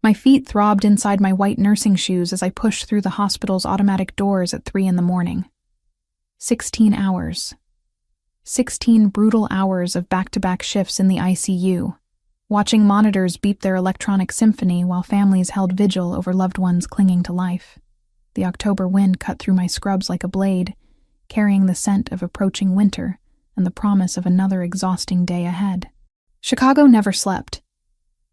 My feet throbbed inside my white nursing shoes as I pushed through the hospital's automatic doors at 3 a.m. 16 hours. 16 brutal hours of back-to-back shifts in the ICU, watching monitors beep their electronic symphony while families held vigil over loved ones clinging to life. The October wind cut through my scrubs like a blade, carrying the scent of approaching winter and the promise of another exhausting day ahead. Chicago never slept.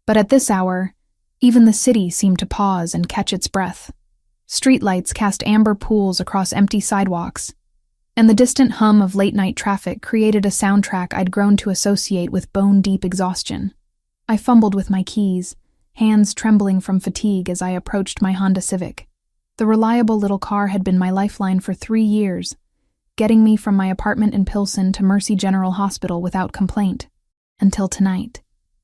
But at this hour, even the city seemed to pause and catch its breath. Streetlights cast amber pools across empty sidewalks, and the distant hum of late-night traffic created a soundtrack I'd grown to associate with bone-deep exhaustion. I fumbled with my keys, hands trembling from fatigue as I approached my Honda Civic. The reliable little car had been my lifeline for 3 years, getting me from my apartment in Pilsen to Mercy General Hospital without complaint. Until tonight.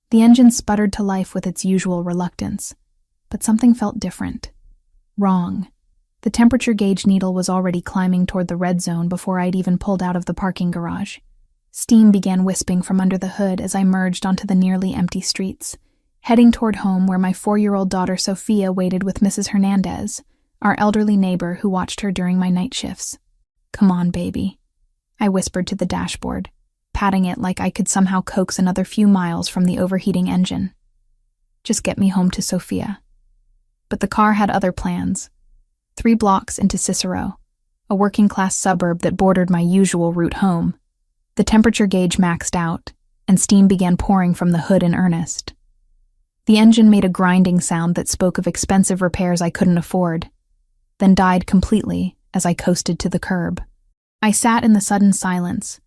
The engine sputtered to life with its usual reluctance, but something felt different. Wrong. The temperature gauge needle was already climbing toward the red zone before I'd even pulled out of the parking garage. Steam began wisping from under the hood as I merged onto the nearly empty streets, heading toward home where my 4-year-old daughter Sophia waited with Mrs. Hernandez, our elderly neighbor who watched her during my night shifts. "Come on, baby," I whispered to the dashboard, patting it like I could somehow coax another few miles from the overheating engine. Just get me home to Sophia. But the car had other plans. 3 blocks into Cicero, a working-class suburb that bordered my usual route home, the temperature gauge maxed out, and steam began pouring from the hood in earnest. The engine made a grinding sound that spoke of expensive repairs I couldn't afford, then died completely as I coasted to the curb. I sat in the sudden silence,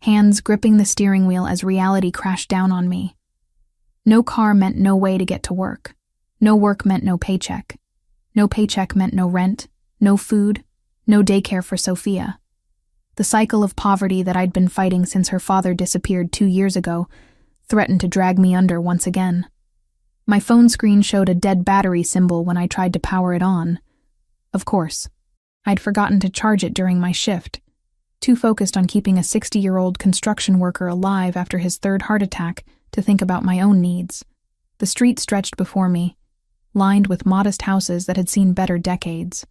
hands gripping the steering wheel as reality crashed down on me. No car meant no way to get to work. No work meant no paycheck. No paycheck meant no rent, no food, no daycare for Sophia. The cycle of poverty that I'd been fighting since her father disappeared 2 years ago threatened to drag me under once again. My phone screen showed a dead battery symbol when I tried to power it on. Of course, I'd forgotten to charge it during my shift, too focused on keeping a 60-year-old construction worker alive after his 3rd heart attack to think about my own needs. The street stretched before me, lined with modest houses that had seen better decades.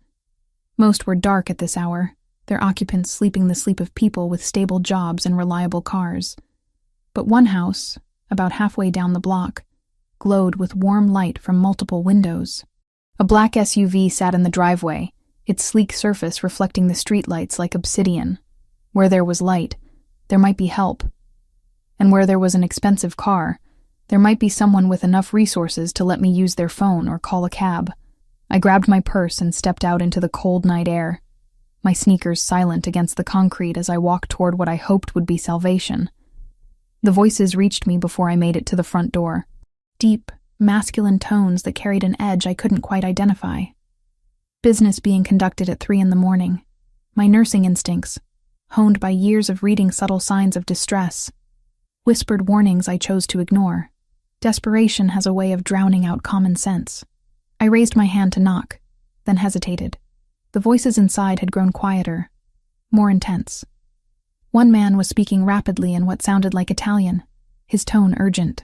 Most were dark at this hour, their occupants sleeping the sleep of people with stable jobs and reliable cars. But one house, about halfway down the block, glowed with warm light from multiple windows. A black SUV sat in the driveway, its sleek surface reflecting the streetlights like obsidian. Where there was light, there might be help. And where there was an expensive car, there might be someone with enough resources to let me use their phone or call a cab. I grabbed my purse and stepped out into the cold night air, my sneakers silent against the concrete as I walked toward what I hoped would be salvation. The voices reached me before I made it to the front door. Deep, masculine tones that carried an edge I couldn't quite identify. Business being conducted at 3 a.m. My nursing instincts, honed by years of reading subtle signs of distress, whispered warnings I chose to ignore. Desperation has a way of drowning out common sense. I raised my hand to knock, then hesitated. The voices inside had grown quieter, more intense. One man was speaking rapidly in what sounded like Italian, his tone urgent.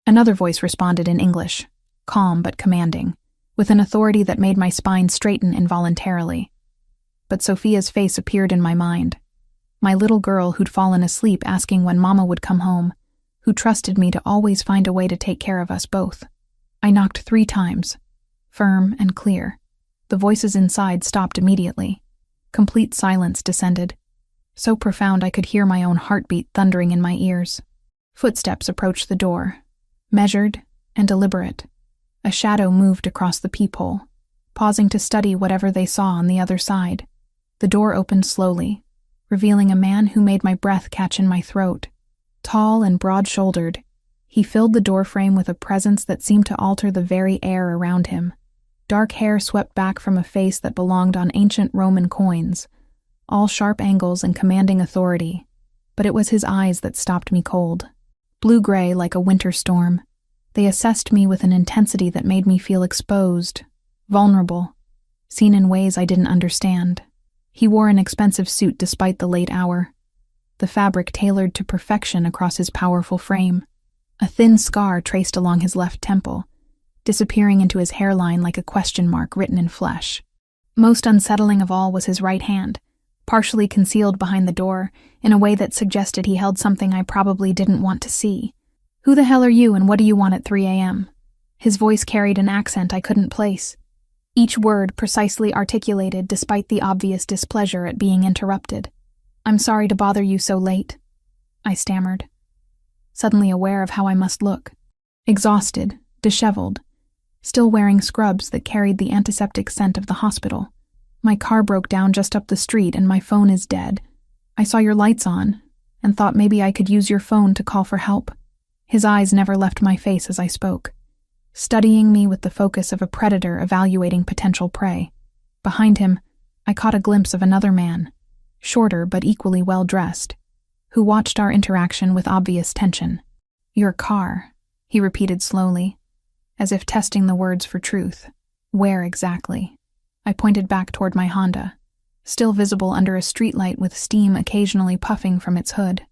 Another voice responded in English, calm but commanding, with an authority that made my spine straighten involuntarily. But Sophia's face appeared in my mind. My little girl who'd fallen asleep asking when Mama would come home, who trusted me to always find a way to take care of us both. I knocked 3 times, firm and clear. The voices inside stopped immediately. Complete silence descended, so profound I could hear my own heartbeat thundering in my ears. Footsteps approached the door, measured and deliberate. A shadow moved across the peephole, pausing to study whatever they saw on the other side. The door opened slowly, revealing a man who made my breath catch in my throat. Tall and broad-shouldered, he filled the doorframe with a presence that seemed to alter the very air around him. Dark hair swept back from a face that belonged on ancient Roman coins, all sharp angles and commanding authority, but it was his eyes that stopped me cold. Blue-gray like a winter storm, they assessed me with an intensity that made me feel exposed, vulnerable, seen in ways I didn't understand. He wore an expensive suit despite the late hour, the fabric tailored to perfection across his powerful frame. A thin scar traced along his left temple, disappearing into his hairline like a question mark written in flesh. Most unsettling of all was his right hand, partially concealed behind the door in a way that suggested he held something I probably didn't want to see. "Who the hell are you and what do you want at 3 a.m.? His voice carried an accent I couldn't place, each word precisely articulated despite the obvious displeasure at being interrupted. "I'm sorry to bother you so late," I stammered, suddenly aware of how I must look. Exhausted, disheveled, still wearing scrubs that carried the antiseptic scent of the hospital. "My car broke down just up the street and my phone is dead. I saw your lights on and thought maybe I could use your phone to call for help." His eyes never left my face as I spoke, studying me with the focus of a predator evaluating potential prey. Behind him, I caught a glimpse of another man, shorter but equally well-dressed, who watched our interaction with obvious tension. "Your car," he repeated slowly, as if testing the words for truth. "Where exactly?" I pointed back toward my Honda, still visible under a streetlight with steam occasionally puffing from its hood.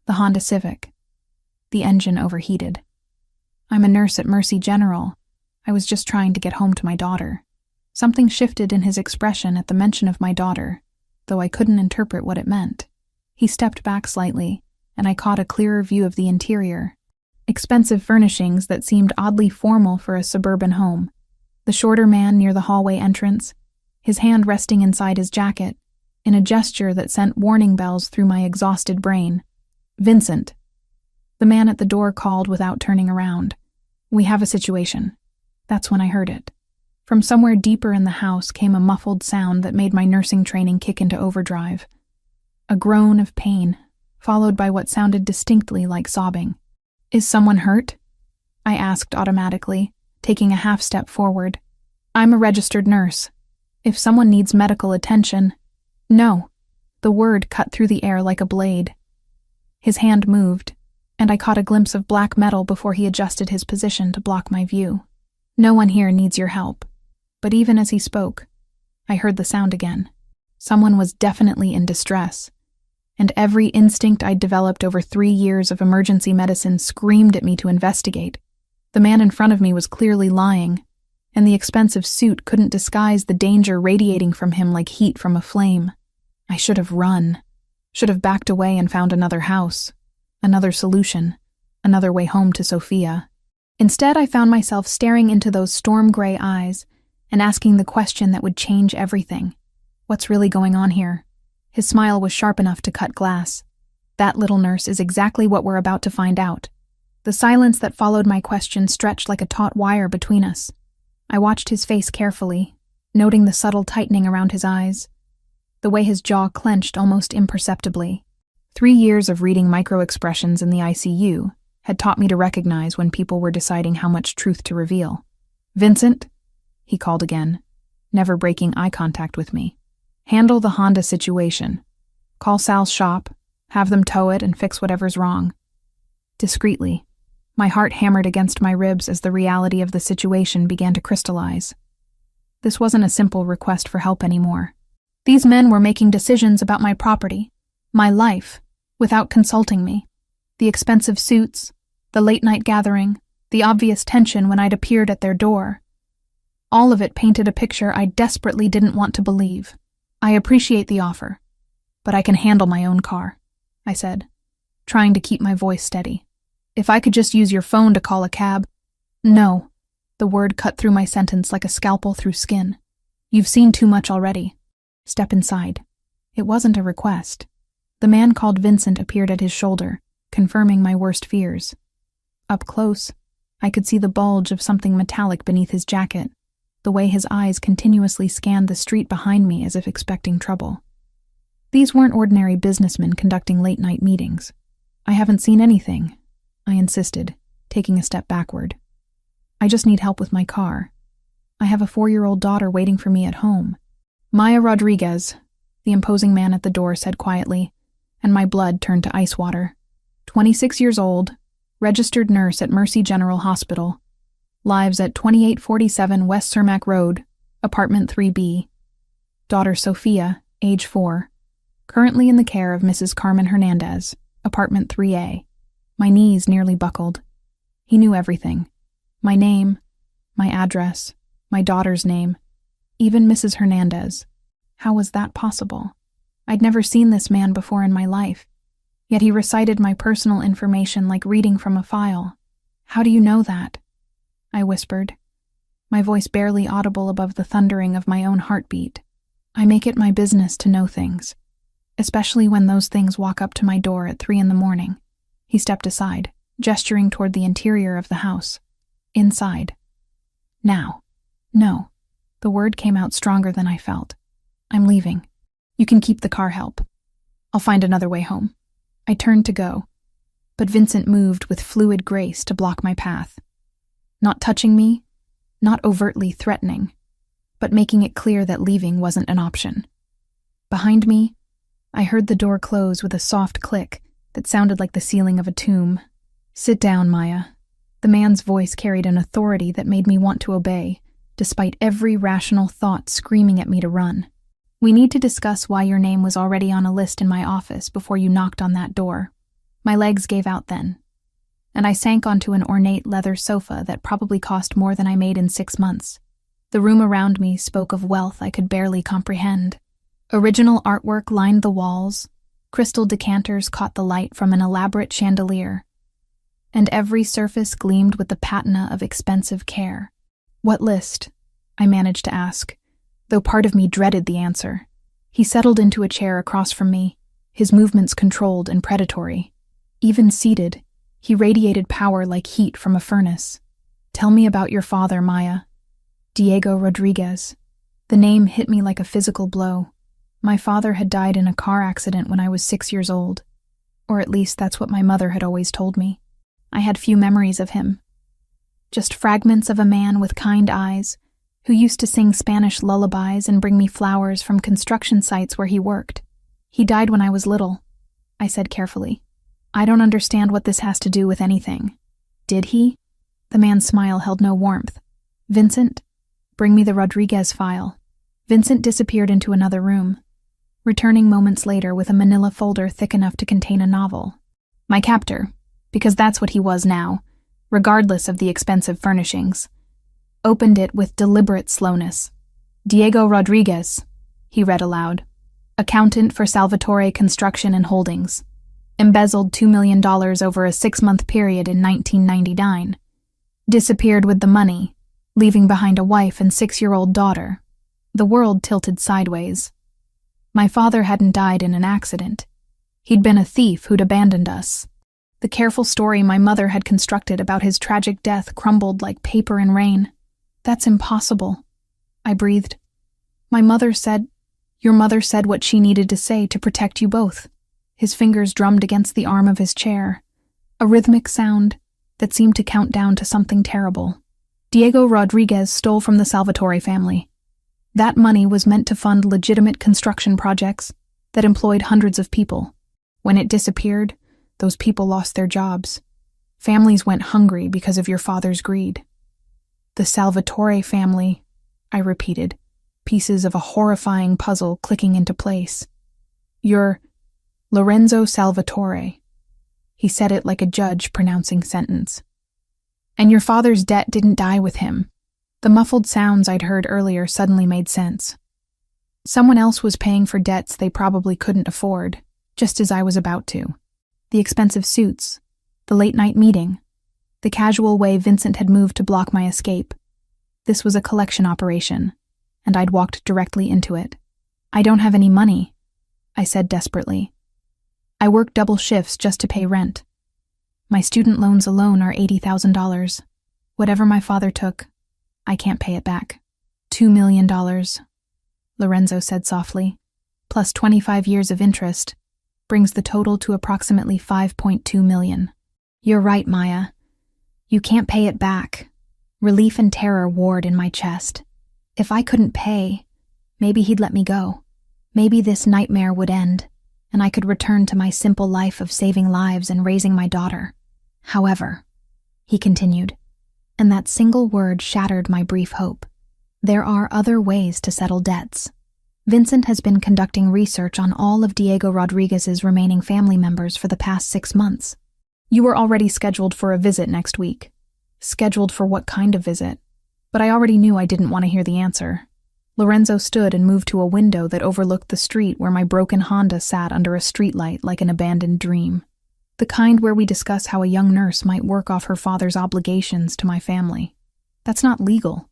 The Honda Civic. The engine overheated. "I'm a nurse at Mercy General. I was just trying to get home to my daughter." Something shifted in his expression at the mention of my daughter, though I couldn't interpret what it meant. He stepped back slightly, and I caught a clearer view of the interior. Expensive furnishings that seemed oddly formal for a suburban home. The shorter man near the hallway entrance, his hand resting inside his jacket, in a gesture that sent warning bells through my exhausted brain. "Vincent." The man at the door called without turning around. "We have a situation." That's when I heard it. From somewhere deeper in the house came a muffled sound that made my nursing training kick into overdrive. A groan of pain, followed by what sounded distinctly like sobbing. "Is someone hurt?" I asked automatically, taking a half step forward. "I'm a registered nurse. If someone needs medical attention..." "No." The word cut through the air like a blade. His hand moved, and I caught a glimpse of black metal before he adjusted his position to block my view. "No one here needs your help." But even as he spoke, I heard the sound again. Someone was definitely in distress, and every instinct I'd developed over 3 years of emergency medicine screamed at me to investigate. The man in front of me was clearly lying, and the expensive suit couldn't disguise the danger radiating from him like heat from a flame. I should have run, should have backed away and found another house, another solution, another way home to Sophia. Instead, I found myself staring into those storm-gray eyes and asking the question that would change everything. What's really going on here? His smile was sharp enough to cut glass. "That, little nurse, is exactly what we're about to find out." The silence that followed my question stretched like a taut wire between us. I watched his face carefully, noting the subtle tightening around his eyes, the way his jaw clenched almost imperceptibly. 3 years of reading micro-expressions in the ICU had taught me to recognize when people were deciding how much truth to reveal. "Vincent," he called again, never breaking eye contact with me. "Handle the Honda situation. Call Sal's shop, have them tow it and fix whatever's wrong." Discreetly, my heart hammered against my ribs as the reality of the situation began to crystallize. This wasn't a simple request for help anymore. These men were making decisions about my property, my life, without consulting me. The expensive suits, the late-night gathering, the obvious tension when I'd appeared at their door. All of it painted a picture I desperately didn't want to believe. "I appreciate the offer, but I can handle my own car," I said, trying to keep my voice steady. "If I could just use your phone to call a cab..." "No." The word cut through my sentence like a scalpel through skin. "You've seen too much already. Step inside." It wasn't a request. The man called Vincent appeared at his shoulder, confirming my worst fears. Up close, I could see the bulge of something metallic beneath his jacket, the way his eyes continuously scanned the street behind me as if expecting trouble. These weren't ordinary businessmen conducting late-night meetings. "I haven't seen anything," I insisted, taking a step backward. "I just need help with my car. I have a 4-year-old daughter waiting for me at home." "Maya Rodriguez," the imposing man at the door said quietly, and my blood turned to ice water. 26 years old, registered nurse at Mercy General Hospital. Lives at 2847 West Cermak Road, apartment 3B. Daughter Sophia, age 4. Currently in the care of Mrs. Carmen Hernandez, apartment 3A. My knees nearly buckled. He knew everything. My name, My address, my daughter's name, even Mrs. Hernandez. How was that possible? I'd never seen this man before in my life, yet he recited my personal information like reading from a file. How do you know that? I whispered, my voice barely audible above the thundering of my own heartbeat. I make it my business to know things, especially when those things walk up to my door at 3 a.m. He stepped aside, gesturing toward the interior of the house. Inside. Now. No. The word came out stronger than I felt. I'm leaving. You can keep the car help. I'll find another way home. I turned to go, but Vincent moved with fluid grace to block my path. Not touching me, not overtly threatening, but making it clear that leaving wasn't an option. Behind me, I heard the door close with a soft click that sounded like the ceiling of a tomb. Sit down, Maya. The man's voice carried an authority that made me want to obey, despite every rational thought screaming at me to run. We need to discuss why your name was already on a list in my office before you knocked on that door. My legs gave out then, and I sank onto an ornate leather sofa that probably cost more than I made in 6 months. The room around me spoke of wealth I could barely comprehend. Original artwork lined the walls, crystal decanters caught the light from an elaborate chandelier, and every surface gleamed with the patina of expensive care. What list? I managed to ask, though part of me dreaded the answer. He settled into a chair across from me, his movements controlled and predatory. Even seated, he radiated power like heat from a furnace. Tell me about your father, Maya. Diego Rodriguez. The name hit me like a physical blow. My father had died in a car accident when I was 6 years old, or at least that's what my mother had always told me. I had few memories of him. Just fragments of a man with kind eyes, who used to sing Spanish lullabies and bring me flowers from construction sites where he worked. He died when I was little, I said carefully. I don't understand what this has to do with anything. Did he? The man's smile held no warmth. Vincent, bring me the Rodriguez file. Vincent disappeared into another room, returning moments later with a manila folder thick enough to contain a novel. My captor, because that's what he was now, regardless of the expensive furnishings, opened it with deliberate slowness. Diego Rodriguez, he read aloud, accountant for Salvatore Construction and Holdings, embezzled $2 million over a 6-month period in 1999, disappeared with the money, leaving behind a wife and 6-year-old daughter. The world tilted sideways. My father hadn't died in an accident. He'd been a thief who'd abandoned us. The careful story my mother had constructed about his tragic death crumbled like paper in rain. That's impossible, I breathed. Your mother said what she needed to say to protect you both. His fingers drummed against the arm of his chair, a rhythmic sound that seemed to count down to something terrible. Diego Rodriguez stole from the Salvatore family. That money was meant to fund legitimate construction projects that employed hundreds of people. When it disappeared, those people lost their jobs. Families went hungry because of your father's greed. The Salvatore family, I repeated, pieces of a horrifying puzzle clicking into place. You're Lorenzo Salvatore. He said it like a judge pronouncing sentence. And your father's debt didn't die with him. The muffled sounds I'd heard earlier suddenly made sense. Someone else was paying for debts they probably couldn't afford, just as I was about to. The expensive suits, the late-night meeting, the casual way Vincent had moved to block my escape. This was a collection operation, and I'd walked directly into it. I don't have any money, I said desperately. I work double shifts just to pay rent. My student loans alone are $80,000. Whatever my father took, I can't pay it back. $2 million, Lorenzo said softly, plus 25 years of interest, brings the total to approximately $5.2 million. You're right, Maya. You can't pay it back. Relief and terror warred in my chest. If I couldn't pay, maybe he'd let me go. Maybe this nightmare would end, and I could return to my simple life of saving lives and raising my daughter. However, he continued, and that single word shattered my brief hope. There are other ways to settle debts. Vincent has been conducting research on all of Diego Rodriguez's remaining family members for the past 6 months. You were already scheduled for a visit next week. Scheduled for what kind of visit? But I already knew I didn't want to hear the answer. Lorenzo stood and moved to a window that overlooked the street where my broken Honda sat under a streetlight like an abandoned dream. The kind where we discuss how a young nurse might work off her father's obligations to my family. That's not legal.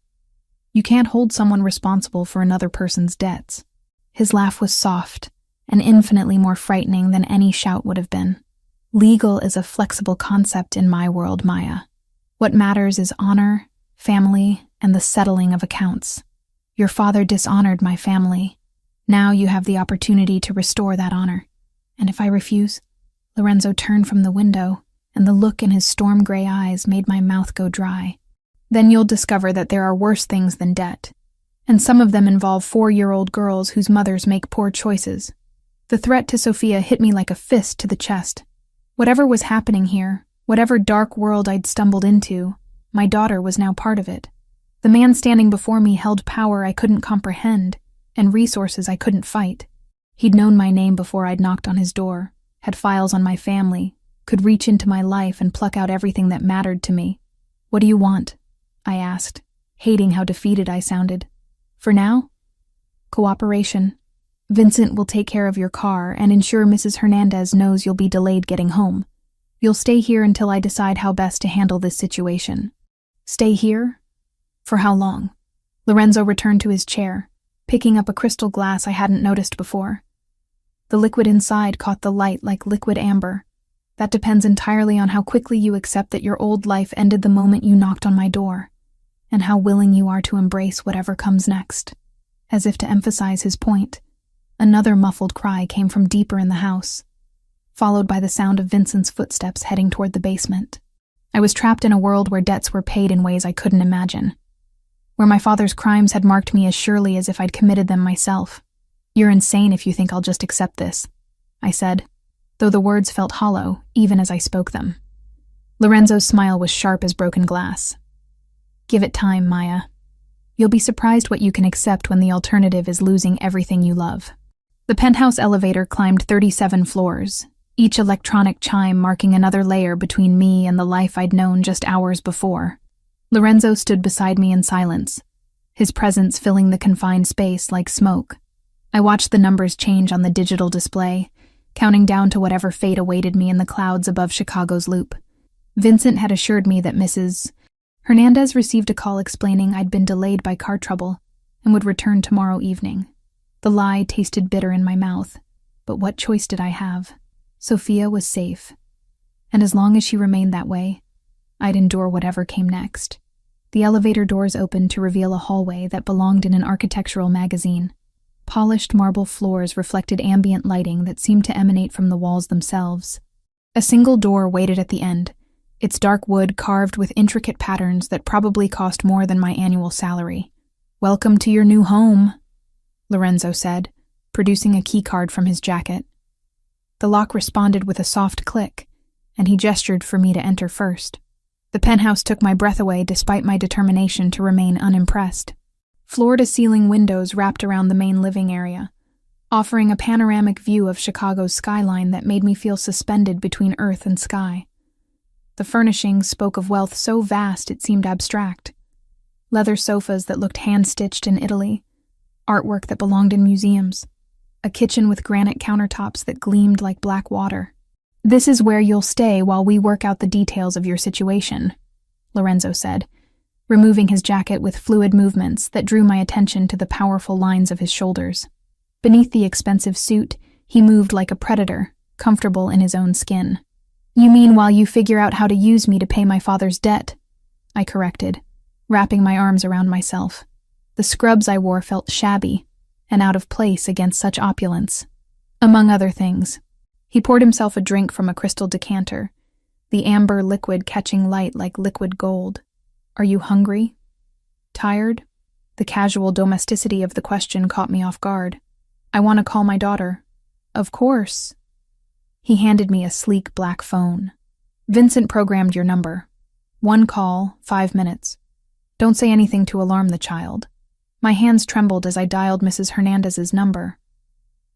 You can't hold someone responsible for another person's debts. His laugh was soft and infinitely more frightening than any shout would have been. Legal is a flexible concept in my world, Maya. What matters is honor, family, and the settling of accounts. Your father dishonored my family. Now you have the opportunity to restore that honor. And if I refuse? Lorenzo turned from the window, and the look in his storm-gray eyes made my mouth go dry. Then you'll discover that there are worse things than debt. And some of them involve 4-year-old girls whose mothers make poor choices. The threat to Sophia hit me like a fist to the chest. Whatever was happening here, whatever dark world I'd stumbled into, my daughter was now part of it. The man standing before me held power I couldn't comprehend, and resources I couldn't fight. He'd known my name before I'd knocked on his door, had files on my family, could reach into my life and pluck out everything that mattered to me. What do you want? I asked, hating how defeated I sounded. For now? Cooperation. Vincent will take care of your car and ensure Mrs. Hernandez knows you'll be delayed getting home. You'll stay here until I decide how best to handle this situation. Stay here? For how long? Lorenzo returned to his chair, picking up a crystal glass I hadn't noticed before. The liquid inside caught the light like liquid amber. That depends entirely on how quickly you accept that your old life ended the moment you knocked on my door, and how willing you are to embrace whatever comes next. As if to emphasize his point, another muffled cry came from deeper in the house, followed by the sound of Vincent's footsteps heading toward the basement. I was trapped in a world where debts were paid in ways I couldn't imagine, where my father's crimes had marked me as surely as if I'd committed them myself. You're insane if you think I'll just accept this, I said, though the words felt hollow even as I spoke them. Lorenzo's smile was sharp as broken glass. Give it time, Maya. You'll be surprised what you can accept when the alternative is losing everything you love. The penthouse elevator climbed 37 floors, each electronic chime marking another layer between me and the life I'd known just hours before. Lorenzo stood beside me in silence, his presence filling the confined space like smoke. I watched the numbers change on the digital display, counting down to whatever fate awaited me in the clouds above Chicago's loop. Vincent had assured me that Mrs. Hernandez received a call explaining I'd been delayed by car trouble and would return tomorrow evening. The lie tasted bitter in my mouth, but what choice did I have? Sophia was safe, and as long as she remained that way, I'd endure whatever came next. The elevator doors opened to reveal a hallway that belonged in an architectural magazine. Polished marble floors reflected ambient lighting that seemed to emanate from the walls themselves. A single door waited at the end, its dark wood carved with intricate patterns that probably cost more than my annual salary. "Welcome to your new home," Lorenzo said, producing a keycard from his jacket. The lock responded with a soft click, and he gestured for me to enter first. The penthouse took my breath away despite my determination to remain unimpressed. Floor-to-ceiling windows wrapped around the main living area, offering a panoramic view of Chicago's skyline that made me feel suspended between earth and sky. The furnishings spoke of wealth so vast it seemed abstract. Leather sofas that looked hand-stitched in Italy, artwork that belonged in museums, a kitchen with granite countertops that gleamed like black water. "This is where you'll stay while we work out the details of your situation," Lorenzo said, removing his jacket with fluid movements that drew my attention to the powerful lines of his shoulders. Beneath the expensive suit, he moved like a predator, comfortable in his own skin. "You mean while you figure out how to use me to pay my father's debt?" I corrected, wrapping my arms around myself. The scrubs I wore felt shabby and out of place against such opulence. Among other things, he poured himself a drink from a crystal decanter, the amber liquid catching light like liquid gold. "Are you hungry? Tired?" The casual domesticity of the question caught me off guard. "I want to call my daughter." "Of course." He handed me a sleek black phone. "Vincent programmed your number. 1 call, 5 minutes. Don't say anything to alarm the child." My hands trembled as I dialed Mrs. Hernandez's number.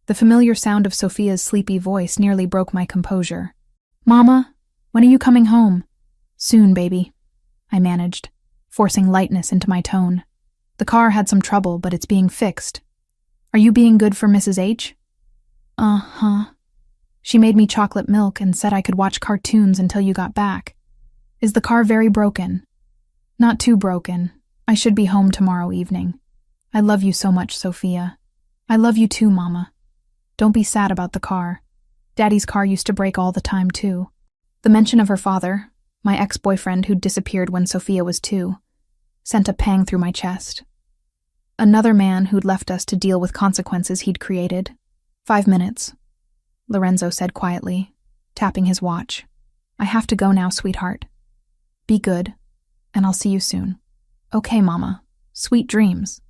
The familiar sound of Sophia's sleepy voice nearly broke my composure. "Mama, when are you coming home?" "Soon, baby," I managed, forcing lightness into my tone. "The car had some trouble, but it's being fixed. Are you being good for Mrs. H?" "Uh-huh. She made me chocolate milk and said I could watch cartoons until you got back. Is the car very broken?" "Not too broken. I should be home tomorrow evening. I love you so much, Sophia." "I love you too, Mama. Don't be sad about the car. Daddy's car used to break all the time, too." The mention of her father, my ex-boyfriend who'd disappeared when Sophia was 2, sent a pang through my chest. Another man who'd left us to deal with consequences he'd created. 5 minutes, Lorenzo said quietly, tapping his watch. "I have to go now, sweetheart. Be good, and I'll see you soon." "Okay, Mama. Sweet dreams."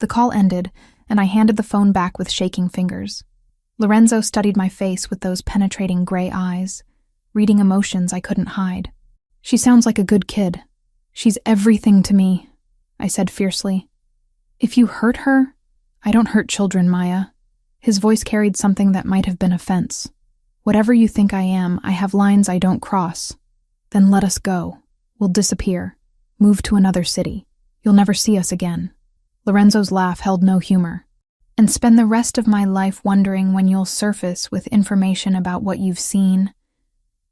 The call ended, and I handed the phone back with shaking fingers. Lorenzo studied my face with those penetrating gray eyes, reading emotions I couldn't hide. "She sounds like a good kid. She's everything to me," I said fiercely. "If you hurt her—" "I don't hurt children, Maya." His voice carried something that might have been offense. "Whatever you think I am, I have lines I don't cross. Then let us go. We'll disappear. Move to another city. You'll never see us again." Lorenzo's laugh held no humor. "And spend the rest of my life wondering when you'll surface with information about what you've seen,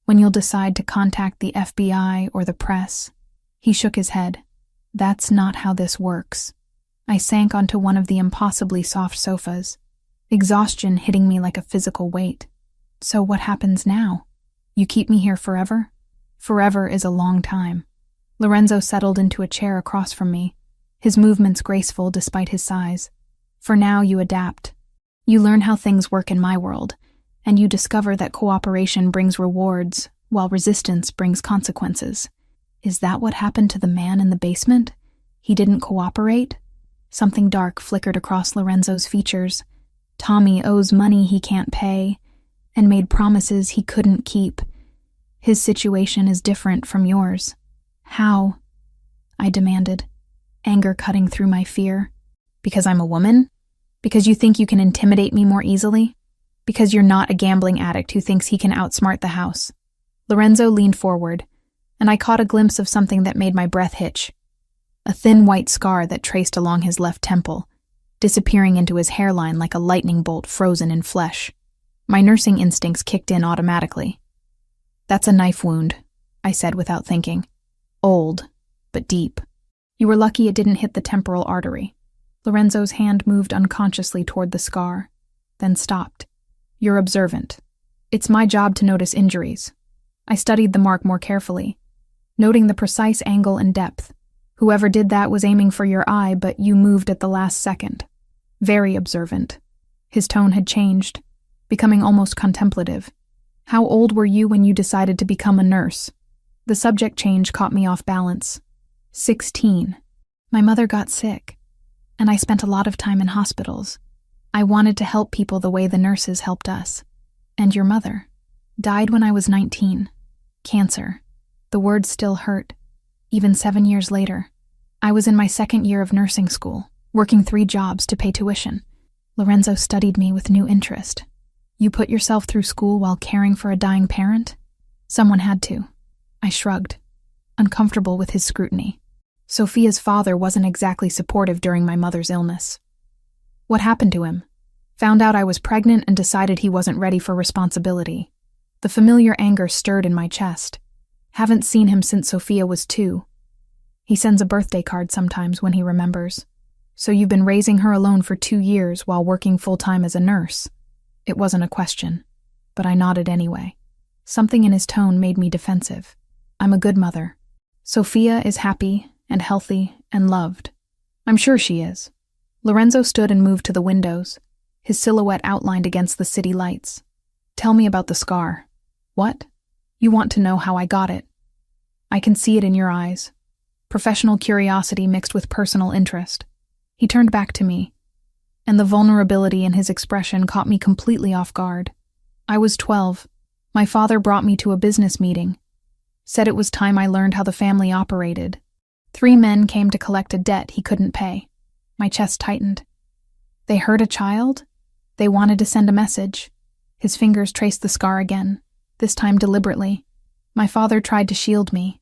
when you'll decide to contact the FBI or the press." He shook his head. "That's not how this works." I sank onto one of the impossibly soft sofas, exhaustion hitting me like a physical weight. "So what happens now? You keep me here forever?" "Forever is a long time." Lorenzo settled into a chair across from me, his movements graceful despite his size. "For now, you adapt. You learn how things work in my world, and you discover that cooperation brings rewards, while resistance brings consequences. Is that what happened to the man in the basement? He didn't cooperate?" Something dark flickered across Lorenzo's features. "Tommy owes money he can't pay, and made promises he couldn't keep. His situation is different from yours." "How?" I demanded, anger cutting through my fear. "Because I'm a woman? Because you think you can intimidate me more easily? Because you're not a gambling addict who thinks he can outsmart the house?" Lorenzo leaned forward, and I caught a glimpse of something that made my breath hitch. A thin white scar that traced along his left temple, disappearing into his hairline like a lightning bolt frozen in flesh. My nursing instincts kicked in automatically. "That's a knife wound," I said without thinking. "Old, but deep. You were lucky it didn't hit the temporal artery." Lorenzo's hand moved unconsciously toward the scar, then stopped. "You're observant. It's my job to notice injuries." I studied the mark more carefully, noting the precise angle and depth. "Whoever did that was aiming for your eye, but you moved at the last second." "Very observant." His tone had changed, becoming almost contemplative. "How old were you when you decided to become a nurse?" The subject change caught me off balance. 16. My mother got sick, and I spent a lot of time in hospitals. I wanted to help people the way the nurses helped us. "And your mother?" "Died when I was 19. Cancer." The words still hurt, even 7 years later. I was in my 2nd year of nursing school, working 3 jobs to pay tuition. Lorenzo studied me with new interest. "You put yourself through school while caring for a dying parent?" "Someone had to." I shrugged, uncomfortable with his scrutiny. Sophia's father wasn't exactly supportive during my mother's illness. "What happened to him?" "Found out I was pregnant and decided he wasn't ready for responsibility." The familiar anger stirred in my chest. "Haven't seen him since Sophia was 2. He sends a birthday card sometimes when he remembers." "So you've been raising her alone for 2 years while working full-time as a nurse?" It wasn't a question, but I nodded anyway. Something in his tone made me defensive. "I'm a good mother. Sophia is happy and healthy and loved." "I'm sure she is." Lorenzo stood and moved to the windows, his silhouette outlined against the city lights. "Tell me about the scar." "What?" "You want to know how I got it." "I can see it in your eyes." Professional curiosity mixed with personal interest. He turned back to me, and the vulnerability in his expression caught me completely off guard. "I was 12. My father brought me to a business meeting. Said it was time I learned how the family operated. 3 men came to collect a debt he couldn't pay." My chest tightened. "They hurt a child? They wanted to send a message." His fingers traced the scar again, this time deliberately. "My father tried to shield me,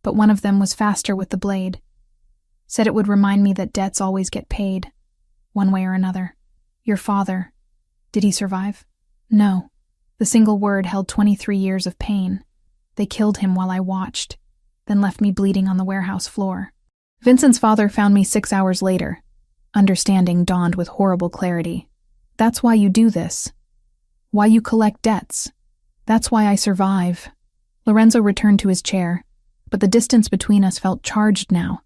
but one of them was faster with the blade. Said it would remind me that debts always get paid, one way or another. Your father, did he survive? No. The single word held 23 years of pain. They killed him while I watched, then left me bleeding on the warehouse floor. Vincent's father found me 6 hours later. Understanding dawned with horrible clarity. That's why you do this. Why you collect debts. That's why I survive. Lorenzo returned to his chair, but the distance between us felt charged now.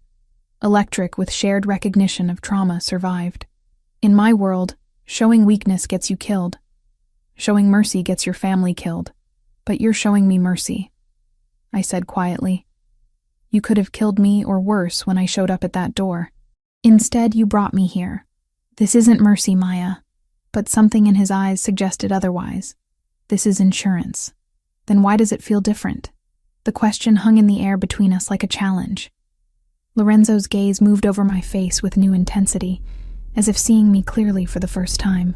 Electric with shared recognition of trauma survived. In my world, showing weakness gets you killed. Showing mercy gets your family killed. But you're showing me mercy, I said quietly. You could have killed me or worse when I showed up at that door. Instead, you brought me here. This isn't mercy, Maya. But something in his eyes suggested otherwise. This is insurance. Then why does it feel different? The question hung in the air between us like a challenge. Lorenzo's gaze moved over my face with new intensity, as if seeing me clearly for the first time.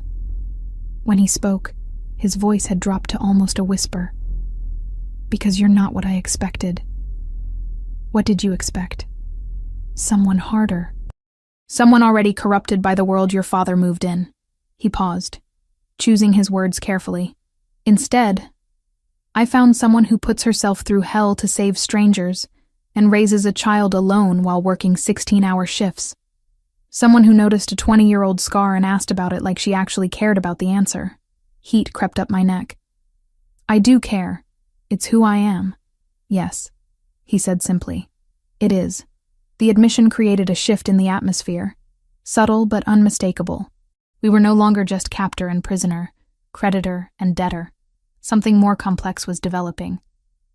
When he spoke, his voice had dropped to almost a whisper. Because you're not what I expected. What did you expect? Someone harder. Someone already corrupted by the world your father moved in. He paused, choosing his words carefully. Instead, I found someone who puts herself through hell to save strangers and raises a child alone while working 16-hour shifts. Someone who noticed a 20-year-old scar and asked about it like she actually cared about the answer. Heat crept up my neck. I do care. It's who I am. Yes, he said simply. It is. The admission created a shift in the atmosphere, subtle but unmistakable. We were no longer just captor and prisoner, creditor and debtor. Something more complex was developing,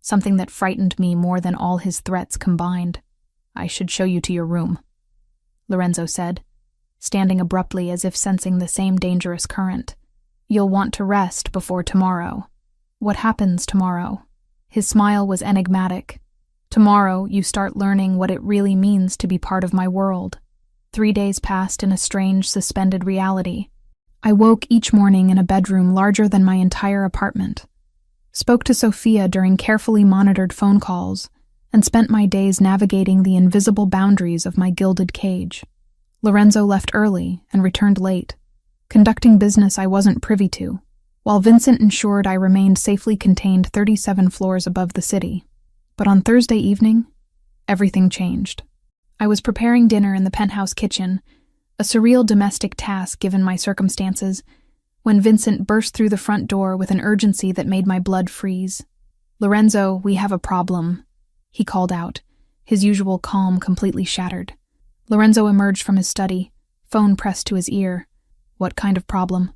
something that frightened me more than all his threats combined. I should show you to your room, Lorenzo said, standing abruptly as if sensing the same dangerous current. You'll want to rest before tomorrow. What happens tomorrow? His smile was enigmatic. Tomorrow, you start learning what it really means to be part of my world. 3 days passed in a strange, suspended reality. I woke each morning in a bedroom larger than my entire apartment, spoke to Sophia during carefully monitored phone calls, and spent my days navigating the invisible boundaries of my gilded cage. Lorenzo left early and returned late, conducting business I wasn't privy to, while Vincent ensured I remained safely contained 37 floors above the city. But on Thursday evening, everything changed. I was preparing dinner in the penthouse kitchen, a surreal domestic task given my circumstances, when Vincent burst through the front door with an urgency that made my blood freeze. Lorenzo, we have a problem, he called out, his usual calm completely shattered. Lorenzo emerged from his study, phone pressed to his ear. What kind of problem?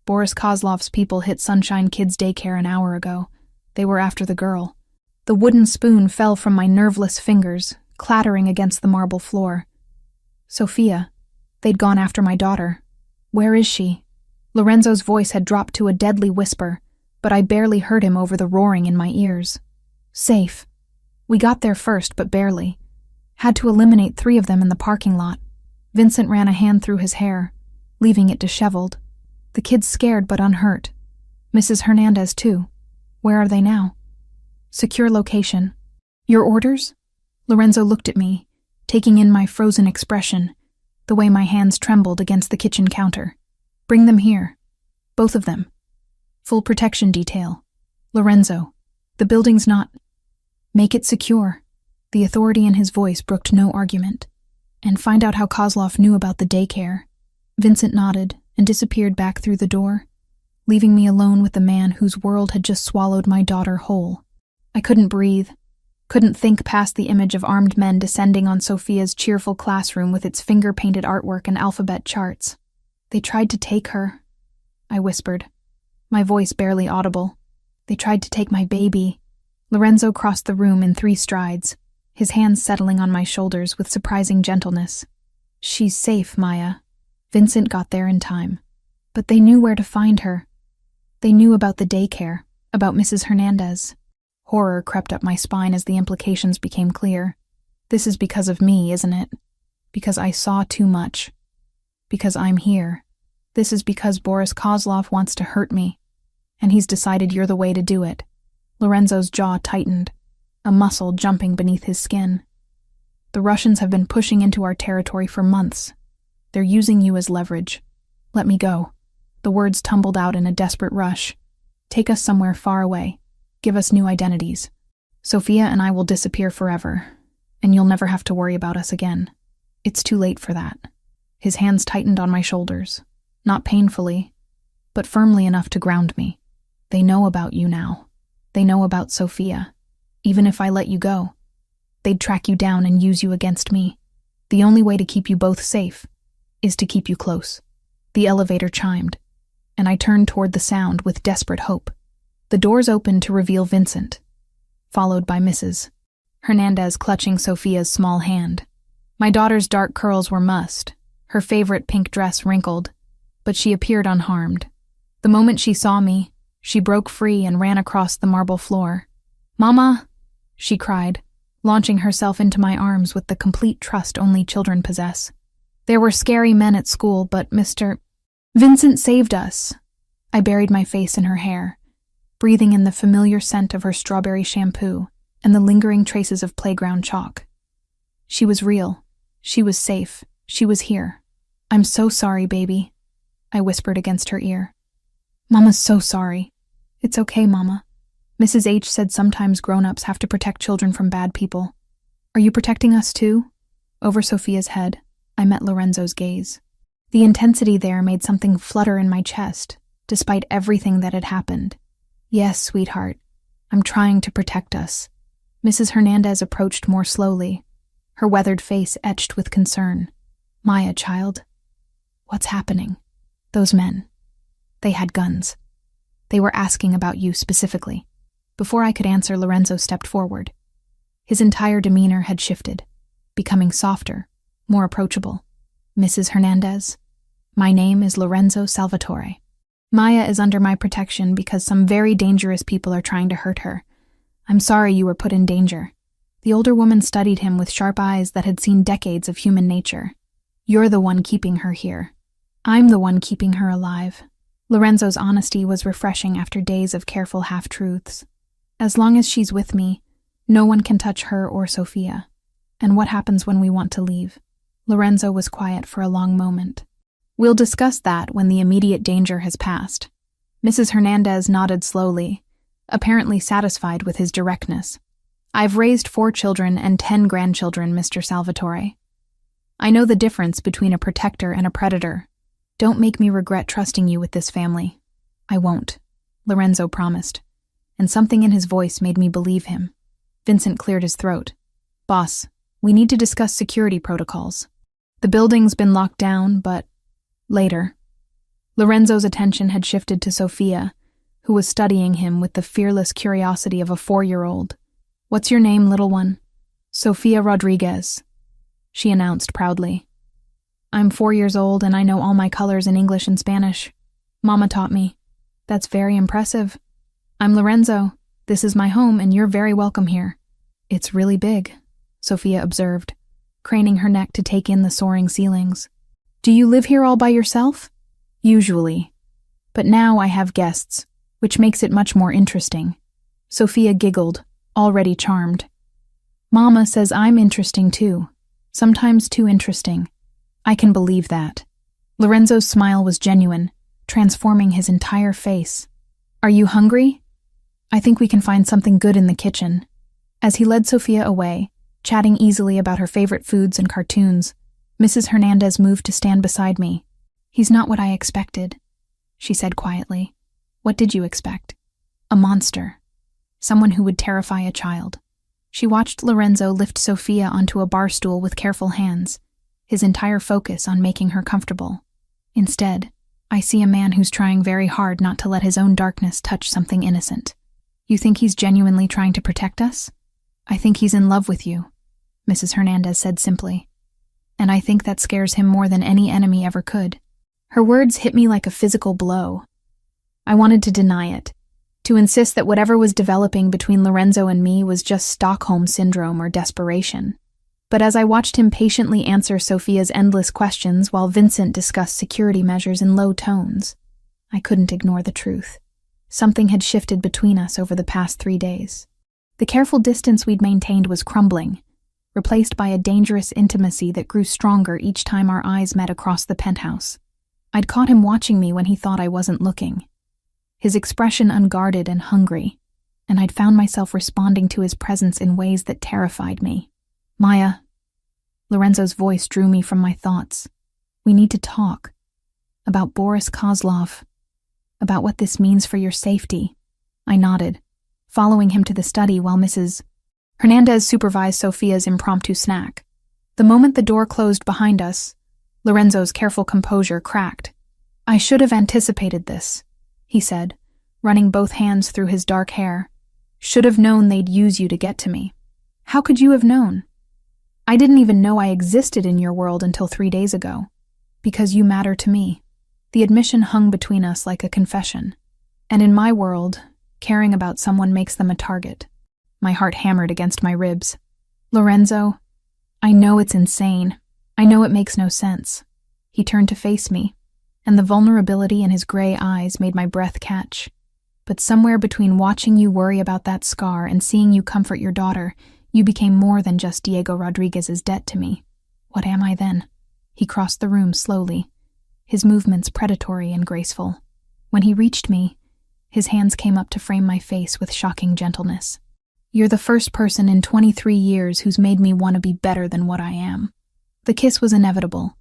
Boris Kozlov's people hit Sunshine Kids Daycare an hour ago. They were after the girl. The wooden spoon fell from my nerveless fingers, clattering against the marble floor. Sophia. They'd gone after my daughter. Where is she? Lorenzo's voice had dropped to a deadly whisper, but I barely heard him over the roaring in my ears. Safe. We got there first, but barely. Had to eliminate 3 of them in the parking lot. Vincent ran a hand through his hair, leaving it disheveled. The kids scared but unhurt. Mrs. Hernandez, too. Where are they now? Secure location. Your orders? Lorenzo looked at me, taking in my frozen expression, the way my hands trembled against the kitchen counter. Bring them here. Both of them. Full protection detail. Lorenzo, the building's not... Make it secure. The authority in his voice brooked no argument. And find out how Kozlov knew about the daycare. Vincent nodded and disappeared back through the door, leaving me alone with the man whose world had just swallowed my daughter whole. I couldn't breathe, couldn't think past the image of armed men descending on Sophia's cheerful classroom with its finger-painted artwork and alphabet charts. They tried to take her, I whispered, my voice barely audible. They tried to take my baby. Lorenzo crossed the room in 3 strides, his hands settling on my shoulders with surprising gentleness. She's safe, Maya. Vincent got there in time. But they knew where to find her. They knew about the daycare, about Mrs. Hernandez. Horror crept up my spine as the implications became clear. This is because of me, isn't it? Because I saw too much. Because I'm here. This is because Boris Kozlov wants to hurt me. And he's decided you're the way to do it. Lorenzo's jaw tightened, a muscle jumping beneath his skin. The Russians have been pushing into our territory for months. They're using you as leverage. Let me go." The words tumbled out in a desperate rush. "Take us somewhere far away. Give us new identities. Sophia and I will disappear forever, and you'll never have to worry about us again. It's too late for that." His hands tightened on my shoulders, not painfully, but firmly enough to ground me. "They know about you now. They know about Sophia. Even if I let you go, they'd track you down and use you against me. The only way to keep you both safe is to keep you close." The elevator chimed, and I turned toward the sound with desperate hope. The doors opened to reveal Vincent, followed by Mrs. Hernandez clutching Sophia's small hand. My daughter's dark curls were mussed, her favorite pink dress wrinkled, but she appeared unharmed. The moment she saw me, she broke free and ran across the marble floor. "Mama!" she cried, launching herself into my arms with the complete trust only children possess. "There were scary men at school, but Mr. Vincent saved us." I buried my face in her hair, breathing in the familiar scent of her strawberry shampoo and the lingering traces of playground chalk. She was real. She was safe. She was here. "I'm so sorry, baby," I whispered against her ear. "Mama's so sorry." "It's okay, Mama. Mrs. H said sometimes grown-ups have to protect children from bad people. Are you protecting us too?" Over Sophia's head, I met Lorenzo's gaze. The intensity there made something flutter in my chest, despite everything that had happened. "Yes, sweetheart. I'm trying to protect us." Mrs. Hernandez approached more slowly, her weathered face etched with concern. "Maya, child. What's happening?" "Those men. They had guns. They were asking about you specifically." Before I could answer, Lorenzo stepped forward. His entire demeanor had shifted, becoming softer, more approachable. "Mrs. Hernandez, my name is Lorenzo Salvatore. Maya is under my protection because some very dangerous people are trying to hurt her. I'm sorry you were put in danger." The older woman studied him with sharp eyes that had seen decades of human nature. "You're the one keeping her here. I'm the one keeping her alive." Lorenzo's honesty was refreshing after days of careful half-truths. "As long as she's with me, no one can touch her or Sophia. And what happens when we want to leave?" Lorenzo was quiet for a long moment. "We'll discuss that when the immediate danger has passed." Mrs. Hernandez nodded slowly, apparently satisfied with his directness. "I've raised 4 children and 10 grandchildren, Mr. Salvatore. I know the difference between a protector and a predator. Don't make me regret trusting you with this family." "I won't," Lorenzo promised, and something in his voice made me believe him. Vincent cleared his throat. "Boss, we need to discuss security protocols. The building's been locked down, but later." Lorenzo's attention had shifted to Sophia, who was studying him with the fearless curiosity of a 4-year-old. "What's your name, little one?" "Sophia Rodriguez," she announced proudly. "I'm 4 years old and I know all my colors in English and Spanish. Mama taught me." "That's very impressive. I'm Lorenzo. This is my home and you're very welcome here." "It's really big," Sophia observed, craning her neck to take in the soaring ceilings. "Do you live here all by yourself?" "Usually. But now I have guests, which makes it much more interesting." Sophia giggled, already charmed. "Mama says I'm interesting too. Sometimes too interesting." "I can believe that." Lorenzo's smile was genuine, transforming his entire face. "Are you hungry? I think we can find something good in the kitchen." As he led Sophia away, chatting easily about her favorite foods and cartoons, Mrs. Hernandez moved to stand beside me. "He's not what I expected," she said quietly. "What did you expect?" "A monster. Someone who would terrify a child." She watched Lorenzo lift Sophia onto a bar stool with careful hands, his entire focus on making her comfortable. Instead, I see a man who's trying very hard not to let his own darkness touch something innocent. "You think he's genuinely trying to protect us?" "I think he's in love with you," Mrs. Hernandez said simply. "And I think that scares him more than any enemy ever could." Her words hit me like a physical blow. I wanted to deny it, to insist that whatever was developing between Lorenzo and me was just Stockholm Syndrome or desperation. But as I watched him patiently answer Sophia's endless questions while Vincent discussed security measures in low tones, I couldn't ignore the truth. Something had shifted between us over the past 3 days. The careful distance we'd maintained was crumbling, replaced by a dangerous intimacy that grew stronger each time our eyes met across the penthouse. I'd caught him watching me when he thought I wasn't looking, his expression unguarded and hungry, and I'd found myself responding to his presence in ways that terrified me. "Maya," Lorenzo's voice drew me from my thoughts. "We need to talk. About Boris Kozlov. About what this means for your safety." I nodded, following him to the study while Mrs. Hernandez supervised Sophia's impromptu snack. The moment the door closed behind us, Lorenzo's careful composure cracked. "I should have anticipated this," he said, running both hands through his dark hair. "Should have known they'd use you to get to me." "How could you have known?" "I didn't even know I existed in your world until 3 days ago. Because you matter to me." The admission hung between us like a confession. And in my world, caring about someone makes them a target. My heart hammered against my ribs. "Lorenzo, I know it's insane. I know it makes no sense." He turned to face me, and the vulnerability in his gray eyes made my breath catch. "But somewhere between watching you worry about that scar and seeing you comfort your daughter, you became more than just Diego Rodriguez's debt to me. What am I then?" He crossed the room slowly, his movements predatory and graceful. When he reached me, his hands came up to frame my face with shocking gentleness. "You're the first person in 23 years who's made me want to be better than what I am." The kiss was inevitable,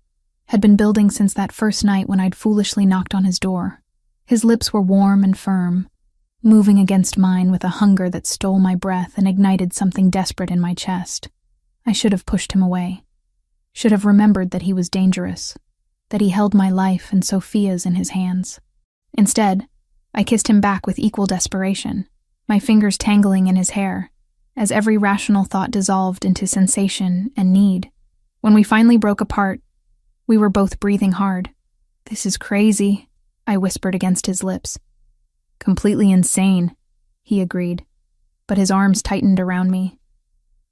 had been building since that first night when I'd foolishly knocked on his door. His lips were warm and firm, moving against mine with a hunger that stole my breath and ignited something desperate in my chest. I should have pushed him away, should have remembered that he was dangerous, that he held my life and Sophia's in his hands. Instead, I kissed him back with equal desperation, my fingers tangling in his hair, as every rational thought dissolved into sensation and need. When we finally broke apart, we were both breathing hard. "This is crazy," I whispered against his lips. "Completely insane," he agreed, but his arms tightened around me.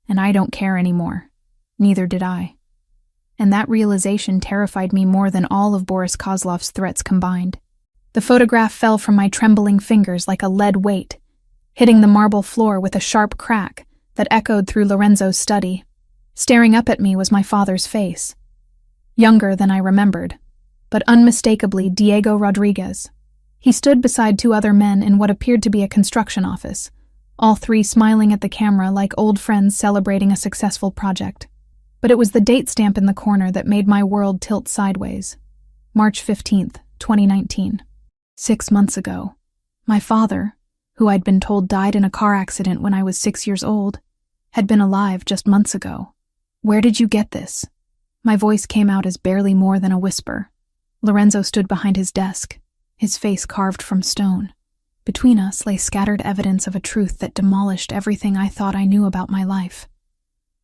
"And I don't care anymore. Neither did I." And that realization terrified me more than all of Boris Kozlov's threats combined. The photograph fell from my trembling fingers like a lead weight, hitting the marble floor with a sharp crack that echoed through Lorenzo's study. Staring up at me was my father's face. Younger than I remembered, but unmistakably Diego Rodriguez. He stood beside 2 other men in what appeared to be a construction office, all 3 smiling at the camera like old friends celebrating a successful project. But it was the date stamp in the corner that made my world tilt sideways. March 15th, 2019. 6 months ago. My father, who I'd been told died in a car accident when I was 6 years old, had been alive just months ago. "Where did you get this?" My voice came out as barely more than a whisper. Lorenzo stood behind his desk, his face carved from stone. Between us lay scattered evidence of a truth that demolished everything I thought I knew about my life.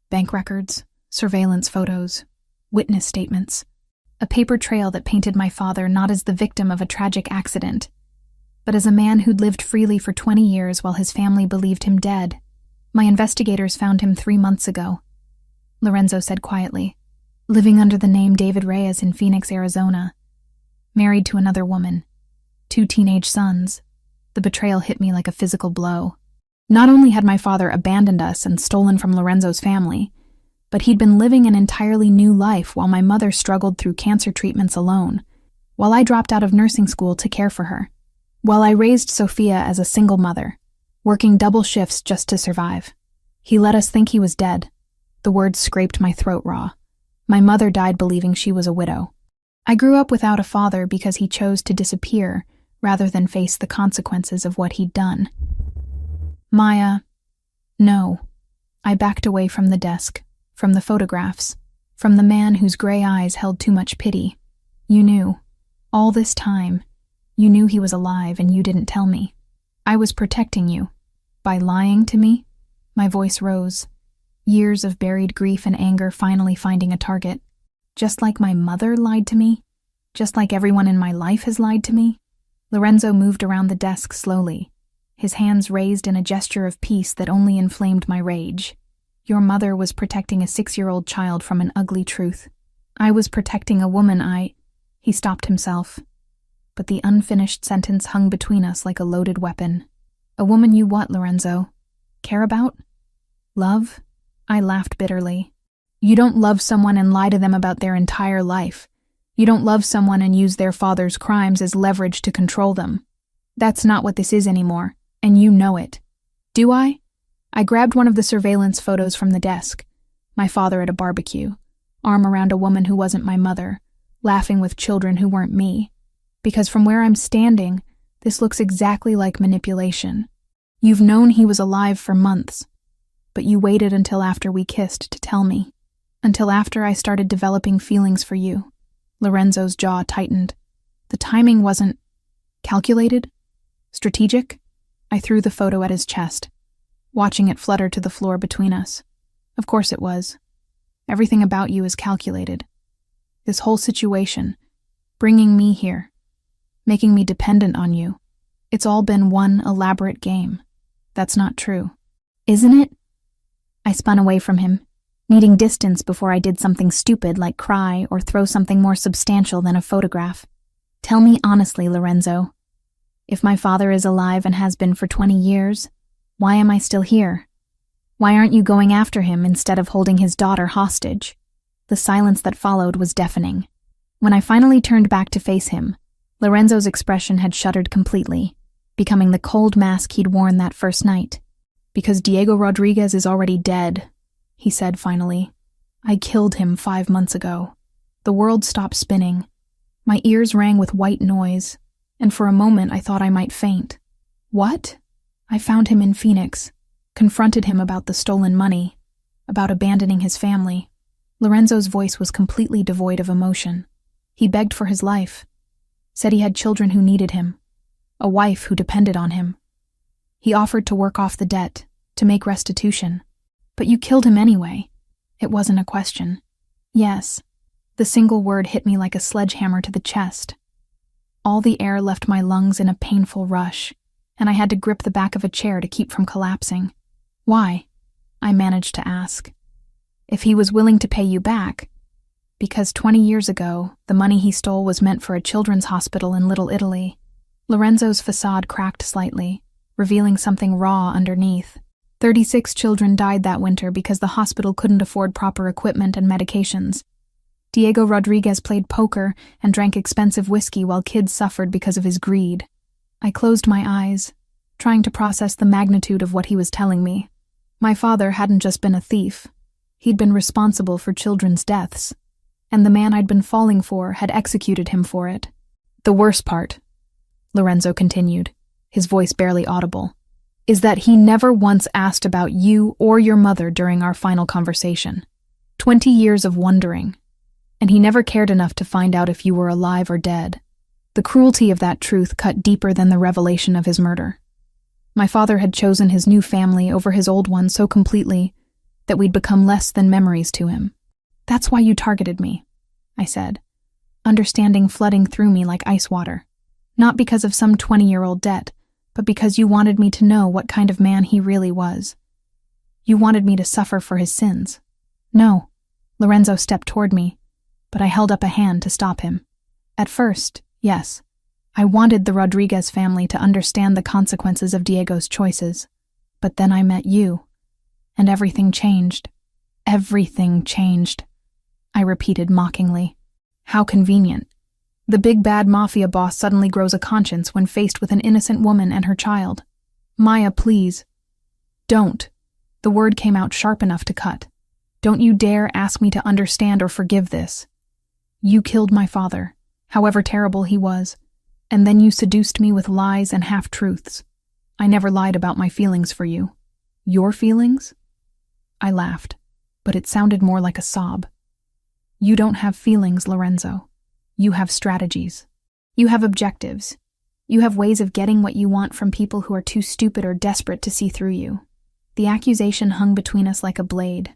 Bank records, surveillance photos, witness statements. A paper trail that painted my father not as the victim of a tragic accident, but as a man who'd lived freely for 20 years while his family believed him dead. "My investigators found him 3 months ago," Lorenzo said quietly, "living under the name David Reyes in Phoenix, Arizona, married to another woman, 2 teenage sons." The betrayal hit me like a physical blow. Not only had my father abandoned us and stolen from Lorenzo's family, but he'd been living an entirely new life while my mother struggled through cancer treatments alone, while I dropped out of nursing school to care for her, while I raised Sophia as a single mother, working double shifts just to survive. He let us think he was dead. The words scraped my throat raw. My mother died believing she was a widow. I grew up without a father because he chose to disappear rather than face the consequences of what he'd done. "Maya, no." I backed away from the desk, from the photographs, from the man whose gray eyes held too much pity. "You knew. All this time. You knew he was alive and you didn't tell me. I was protecting you. By lying to me?" My voice rose, years of buried grief and anger finally finding a target. "Just like my mother lied to me? Just like everyone in my life has lied to me?" Lorenzo moved around the desk slowly, his hands raised in a gesture of peace that only inflamed my rage. "Your mother was protecting a 6-year-old child from an ugly truth. I was protecting a woman He stopped himself, but the unfinished sentence hung between us like a loaded weapon. "A woman you what, Lorenzo? Care about? Love?" I laughed bitterly. You don't love someone and lie to them about their entire life. You don't love someone and use their father's crimes as leverage to control them. That's not what this is anymore, and you know it. Do I? I grabbed one of the surveillance photos from the desk. My father at a barbecue, arm around a woman who wasn't my mother, laughing with children who weren't me. Because from where I'm standing, this looks exactly like manipulation. You've known he was alive for months, but you waited until after we kissed to tell me. Until after I started developing feelings for you. Lorenzo's jaw tightened. The timing wasn't calculated? Strategic? I threw the photo at his chest, watching it flutter to the floor between us. Of course it was. Everything about you is calculated. This whole situation, bringing me here, making me dependent on you, it's all been one elaborate game. That's not true. Isn't it? I spun away from him, needing distance before I did something stupid like cry or throw something more substantial than a photograph. Tell me honestly, Lorenzo. If my father is alive and has been for 20 years, why am I still here? Why aren't you going after him instead of holding his daughter hostage? The silence that followed was deafening. When I finally turned back to face him, Lorenzo's expression had shuttered completely, becoming the cold mask he'd worn that first night. Because Diego Rodriguez is already dead, he said finally. I killed him 5 months ago. The world stopped spinning. My ears rang with white noise, and for a moment I thought I might faint. What? I found him in Phoenix, confronted him about the stolen money, about abandoning his family. Lorenzo's voice was completely devoid of emotion. He begged for his life, said he had children who needed him, a wife who depended on him. He offered to work off the debt, to make restitution. But you killed him anyway. It wasn't a question. Yes. The single word hit me like a sledgehammer to the chest. All the air left my lungs in a painful rush, and I had to grip the back of a chair to keep from collapsing. Why? I managed to ask. If he was willing to pay you back. Because 20 years ago, the money he stole was meant for a children's hospital in Little Italy. Lorenzo's facade cracked slightly, revealing something raw underneath. 36 children died that winter because the hospital couldn't afford proper equipment and medications. Diego Rodriguez played poker and drank expensive whiskey while kids suffered because of his greed. I closed my eyes, trying to process the magnitude of what he was telling me. My father hadn't just been a thief. He'd been responsible for children's deaths, and the man I'd been falling for had executed him for it. The worst part, Lorenzo continued, his voice barely audible, is that he never once asked about you or your mother during our final conversation. 20 years of wondering, and he never cared enough to find out if you were alive or dead. The cruelty of that truth cut deeper than the revelation of his murder. My father had chosen his new family over his old one so completely that we'd become less than memories to him. That's why you targeted me, I said, understanding flooding through me like ice water. Not because of some 20-year-old debt, but because you wanted me to know what kind of man he really was. You wanted me to suffer for his sins. No, Lorenzo stepped toward me, but I held up a hand to stop him. At first, yes, I wanted the Rodriguez family to understand the consequences of Diego's choices. But then I met you, and everything changed. Everything changed, I repeated mockingly. How convenient. The big bad Mafia boss suddenly grows a conscience when faced with an innocent woman and her child. Maya, please. Don't. The word came out sharp enough to cut. Don't you dare ask me to understand or forgive this. You killed my father, however terrible he was, and then you seduced me with lies and half-truths. I never lied about my feelings for you. Your feelings? I laughed, but it sounded more like a sob. You don't have feelings, Lorenzo. You have strategies. You have objectives. You have ways of getting what you want from people who are too stupid or desperate to see through you. The accusation hung between us like a blade.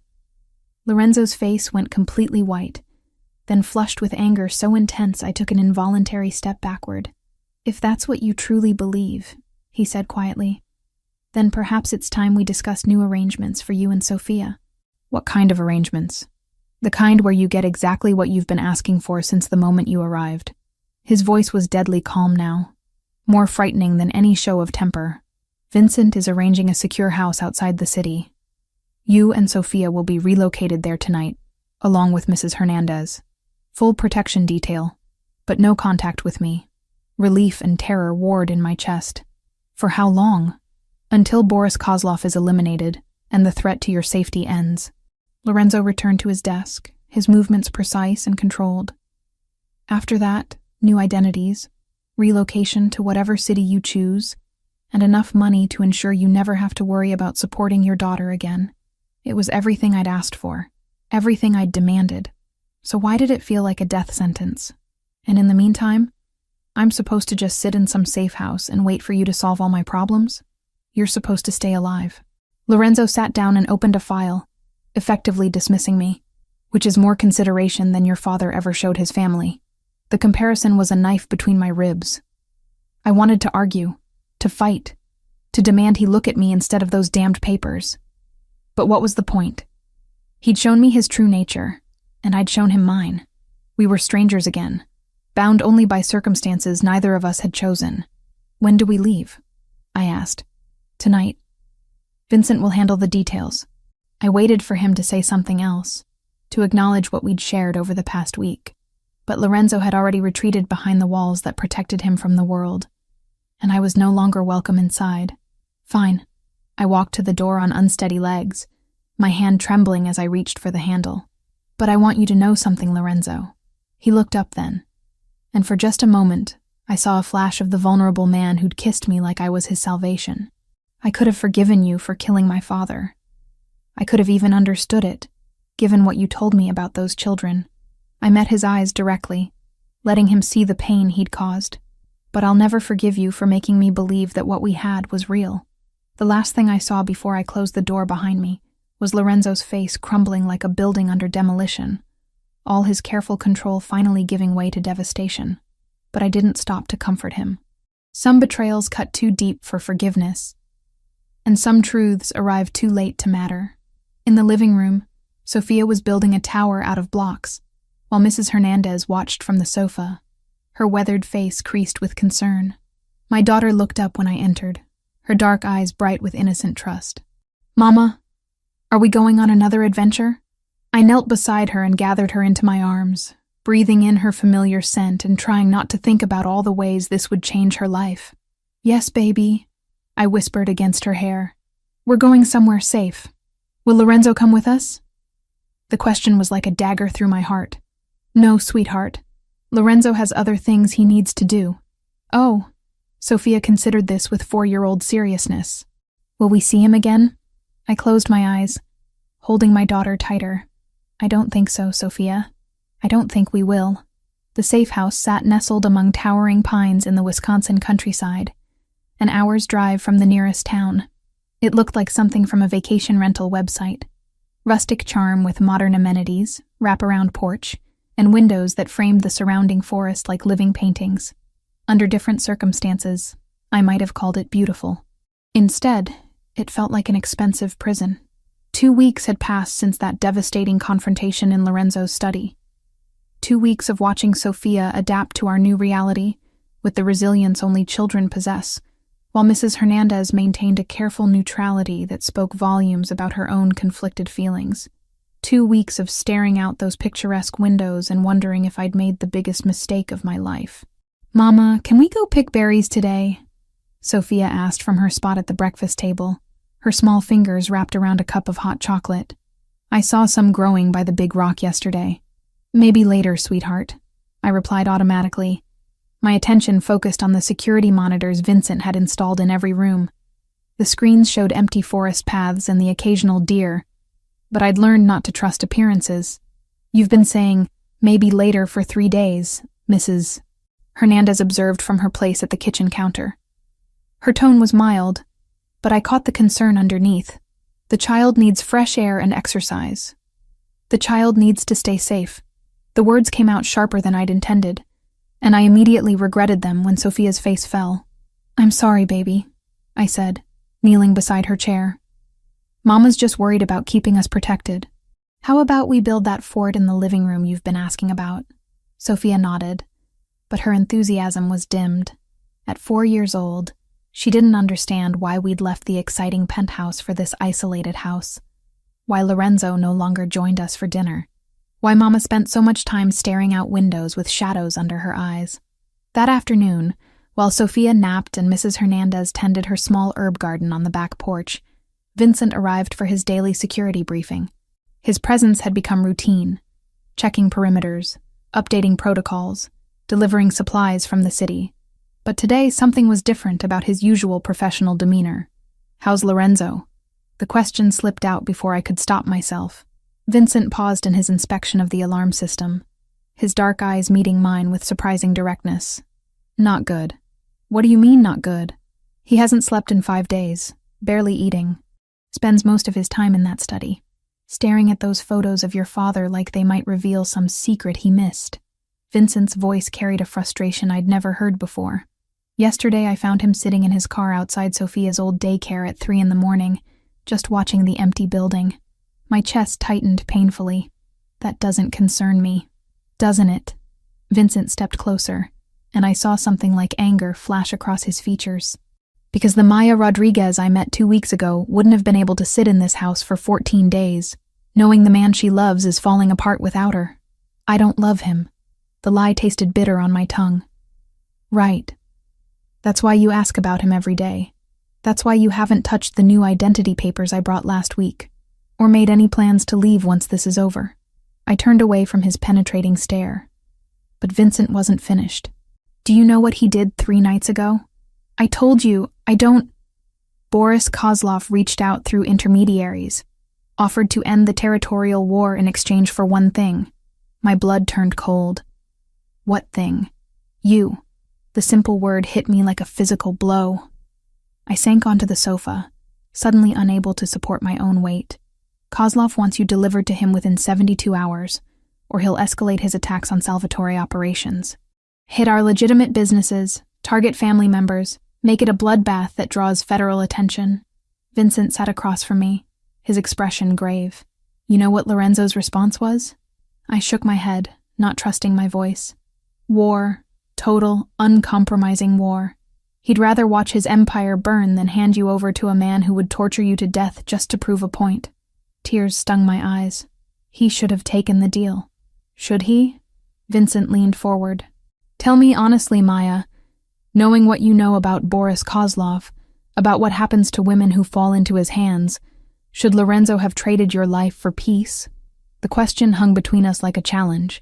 Lorenzo's face went completely white, then flushed with anger so intense I took an involuntary step backward. If that's what you truly believe, he said quietly, then perhaps it's time we discuss new arrangements for you and Sophia. What kind of arrangements? The kind where you get exactly what you've been asking for since the moment you arrived. His voice was deadly calm now, more frightening than any show of temper. Vincent is arranging a secure house outside the city. You and Sophia will be relocated there tonight, along with Mrs. Hernandez. Full protection detail, but no contact with me. Relief and terror warred in my chest. For how long? Until Boris Kozlov is eliminated and the threat to your safety ends. Lorenzo returned to his desk, his movements precise and controlled. After that, new identities, relocation to whatever city you choose, and enough money to ensure you never have to worry about supporting your daughter again. It was everything I'd asked for, everything I'd demanded. So why did it feel like a death sentence? And in the meantime, I'm supposed to just sit in some safe house and wait for you to solve all my problems? You're supposed to stay alive. Lorenzo sat down and opened a file, effectively dismissing me, which is more consideration than your father ever showed his family. The comparison was a knife between my ribs. I wanted to argue, to fight, to demand he look at me instead of those damned papers. But what was the point? He'd shown me his true nature, and I'd shown him mine. We were strangers again, bound only by circumstances neither of us had chosen. When do we leave? I asked. Tonight. Vincent will handle the details. I waited for him to say something else, to acknowledge what we'd shared over the past week. But Lorenzo had already retreated behind the walls that protected him from the world, and I was no longer welcome inside. Fine. I walked to the door on unsteady legs, my hand trembling as I reached for the handle. But I want you to know something, Lorenzo. He looked up then, and for just a moment, I saw a flash of the vulnerable man who'd kissed me like I was his salvation. I could have forgiven you for killing my father. I could have even understood it, given what you told me about those children. I met his eyes directly, letting him see the pain he'd caused. But I'll never forgive you for making me believe that what we had was real. The last thing I saw before I closed the door behind me was Lorenzo's face crumbling like a building under demolition, all his careful control finally giving way to devastation. But I didn't stop to comfort him. Some betrayals cut too deep for forgiveness, and some truths arrived too late to matter. In the living room, Sophia was building a tower out of blocks, while Mrs. Hernandez watched from the sofa, her weathered face creased with concern. My daughter looked up when I entered, her dark eyes bright with innocent trust. Mama, are we going on another adventure? I knelt beside her and gathered her into my arms, breathing in her familiar scent and trying not to think about all the ways this would change her life. Yes, baby, I whispered against her hair. We're going somewhere safe. Will Lorenzo come with us? The question was like a dagger through my heart. No, sweetheart. Lorenzo has other things he needs to do. Oh, Sophia considered this with 4-year-old seriousness. Will we see him again? I closed my eyes, holding my daughter tighter. I don't think so, Sophia. I don't think we will. The safe house sat nestled among towering pines in the Wisconsin countryside, an hour's drive from the nearest town. It looked like something from a vacation rental website. Rustic charm with modern amenities, wraparound porch, and windows that framed the surrounding forest like living paintings. Under different circumstances, I might have called it beautiful. Instead, it felt like an expensive prison. 2 weeks had passed since that devastating confrontation in Lorenzo's study. 2 weeks of watching Sophia adapt to our new reality with the resilience only children possess, while Mrs. Hernandez maintained a careful neutrality that spoke volumes about her own conflicted feelings. 2 weeks of staring out those picturesque windows and wondering if I'd made the biggest mistake of my life. Mama, can we go pick berries today? Sophia asked from her spot at the breakfast table, her small fingers wrapped around a cup of hot chocolate. I saw some growing by the big rock yesterday. Maybe later, sweetheart, I replied automatically, my attention focused on the security monitors Vincent had installed in every room. The screens showed empty forest paths and the occasional deer, but I'd learned not to trust appearances. You've been saying, maybe later for 3 days, Mrs. Hernandez observed from her place at the kitchen counter. Her tone was mild, but I caught the concern underneath. The child needs fresh air and exercise. The child needs to stay safe. The words came out sharper than I'd intended, and I immediately regretted them when Sophia's face fell. I'm sorry, baby, I said, kneeling beside her chair. Mama's just worried about keeping us protected. How about we build that fort in the living room you've been asking about? Sophia nodded, but her enthusiasm was dimmed. At 4 years old, she didn't understand why we'd left the exciting penthouse for this isolated house. why Lorenzo no longer joined us for dinner, why Mama spent so much time staring out windows with shadows under her eyes. That afternoon, while Sophia napped and Mrs. Hernandez tended her small herb garden on the back porch, Vincent arrived for his daily security briefing. His presence had become routine, checking perimeters, updating protocols, delivering supplies from the city. But today something was different about his usual professional demeanor. "How's Lorenzo?" The question slipped out before I could stop myself. Vincent paused in his inspection of the alarm system, his dark eyes meeting mine with surprising directness. "Not good." "What do you mean, not good?" "He hasn't slept in 5 days, barely eating. Spends most of his time in that study, staring at those photos of your father like they might reveal some secret he missed." Vincent's voice carried a frustration I'd never heard before. "Yesterday I found him sitting in his car outside Sophia's old daycare at 3 a.m, just watching the empty building. My chest tightened painfully. That doesn't concern me, doesn't it?" Vincent stepped closer, and I saw something like anger flash across his features. "Because the Maya Rodriguez I met 2 weeks ago wouldn't have been able to sit in this house for 14 days, knowing the man she loves is falling apart without her. I don't love him." The lie tasted bitter on my tongue. "Right. That's why you ask about him every day. That's why you haven't touched the new identity papers I brought last week, or made any plans to leave once this is over." I turned away from his penetrating stare. But Vincent wasn't finished. "Do you know what he did 3 nights ago? I told you, I don't—" Boris Kozlov reached out through intermediaries, offered to end the territorial war in exchange for one thing. My blood turned cold. "What thing?" "You." The simple word hit me like a physical blow. I sank onto the sofa, suddenly unable to support my own weight. "Kozlov wants you delivered to him within 72 hours, or he'll escalate his attacks on Salvatore operations. Hit our legitimate businesses, target family members, make it a bloodbath that draws federal attention." Vincent sat across from me, his expression grave. You know what Lorenzo's response was? I shook my head, not trusting my voice. "War. Total, uncompromising war. He'd rather watch his empire burn than hand you over to a man who would torture you to death just to prove a point." Tears stung my eyes. He should have taken the deal. Should he? Vincent leaned forward. "Tell me honestly, Maya, knowing what you know about Boris Kozlov, about what happens to women who fall into his hands, should Lorenzo have traded your life for peace?" The question hung between us like a challenge.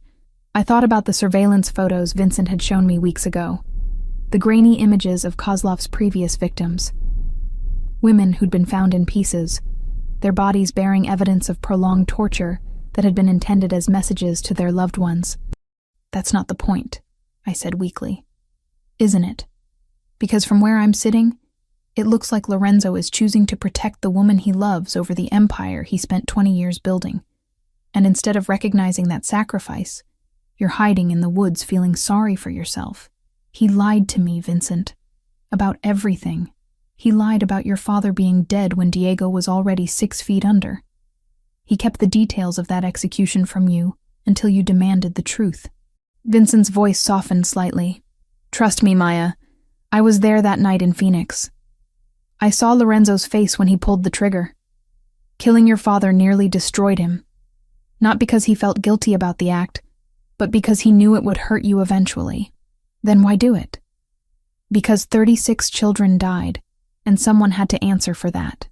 I thought about the surveillance photos Vincent had shown me weeks ago, the grainy images of Kozlov's previous victims. Women who'd been found in pieces, their bodies bearing evidence of prolonged torture that had been intended as messages to their loved ones. "That's not the point," I said weakly. "Isn't it? Because from where I'm sitting, it looks like Lorenzo is choosing to protect the woman he loves over the empire he spent 20 years building. And instead of recognizing that sacrifice, you're hiding in the woods feeling sorry for yourself. He lied to me, Vincent. About everything. He lied about your father being dead when Diego was already 6 feet under. He kept the details of that execution from you until you demanded the truth." Vincent's voice softened slightly. "Trust me, Maya. I was there that night in Phoenix. I saw Lorenzo's face when he pulled the trigger. Killing your father nearly destroyed him. Not because he felt guilty about the act, but because he knew it would hurt you eventually. Then why do it? Because 36 children died, and someone had to answer for that.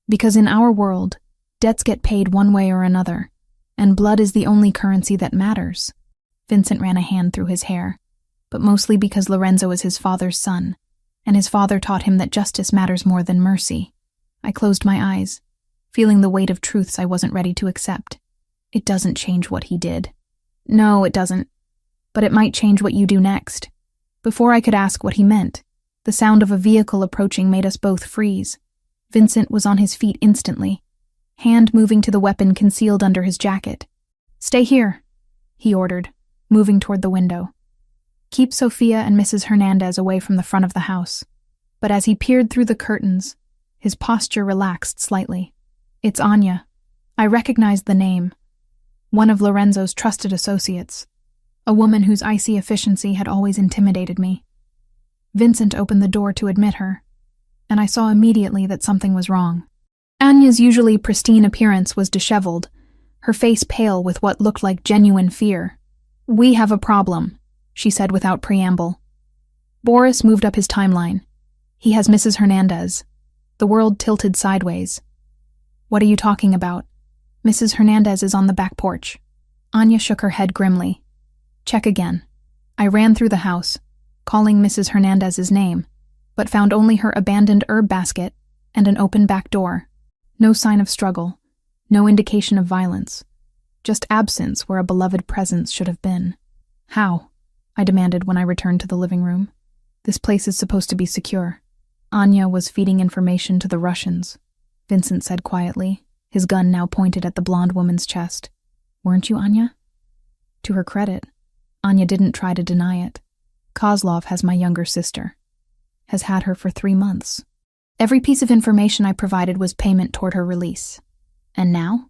Because in our world, debts get paid one way or another, and blood is the only currency that matters." Vincent ran a hand through his hair, "but mostly because Lorenzo is his father's son, and his father taught him that justice matters more than mercy." I closed my eyes, feeling the weight of truths I wasn't ready to accept. "It doesn't change what he did." "No, it doesn't. But it might change what you do next." Before I could ask what he meant, the sound of a vehicle approaching made us both freeze. Vincent was on his feet instantly, hand moving to the weapon concealed under his jacket. "Stay here," he ordered, moving toward the window. "Keep Sophia and Mrs. Hernandez away from the front of the house." But as he peered through the curtains, his posture relaxed slightly. "It's Anya." I recognized the name. One of Lorenzo's trusted associates, a woman whose icy efficiency had always intimidated me. Vincent opened the door to admit her, and I saw immediately that something was wrong. Anya's usually pristine appearance was disheveled, her face pale with what looked like genuine fear. "We have a problem," she said without preamble. Boris moved up his timeline. "He has Mrs. Hernandez." The world tilted sideways. "What are you talking about?" "Mrs. Hernandez is on the back porch." Anya shook her head grimly. "Check again." I ran through the house, calling Mrs. Hernandez's name, but found only her abandoned herb basket and an open back door. No sign of struggle, no indication of violence, just absence where a beloved presence should have been. "How?" I demanded when I returned to the living room. "This place is supposed to be secure." "Anya was feeding information to the Russians," Vincent said quietly, his gun now pointed at the blonde woman's chest. "Weren't you, Anya?" To her credit, Anya didn't try to deny it. "Kozlov has my younger sister. Has had her for 3 months. Every piece of information I provided was payment toward her release. And now?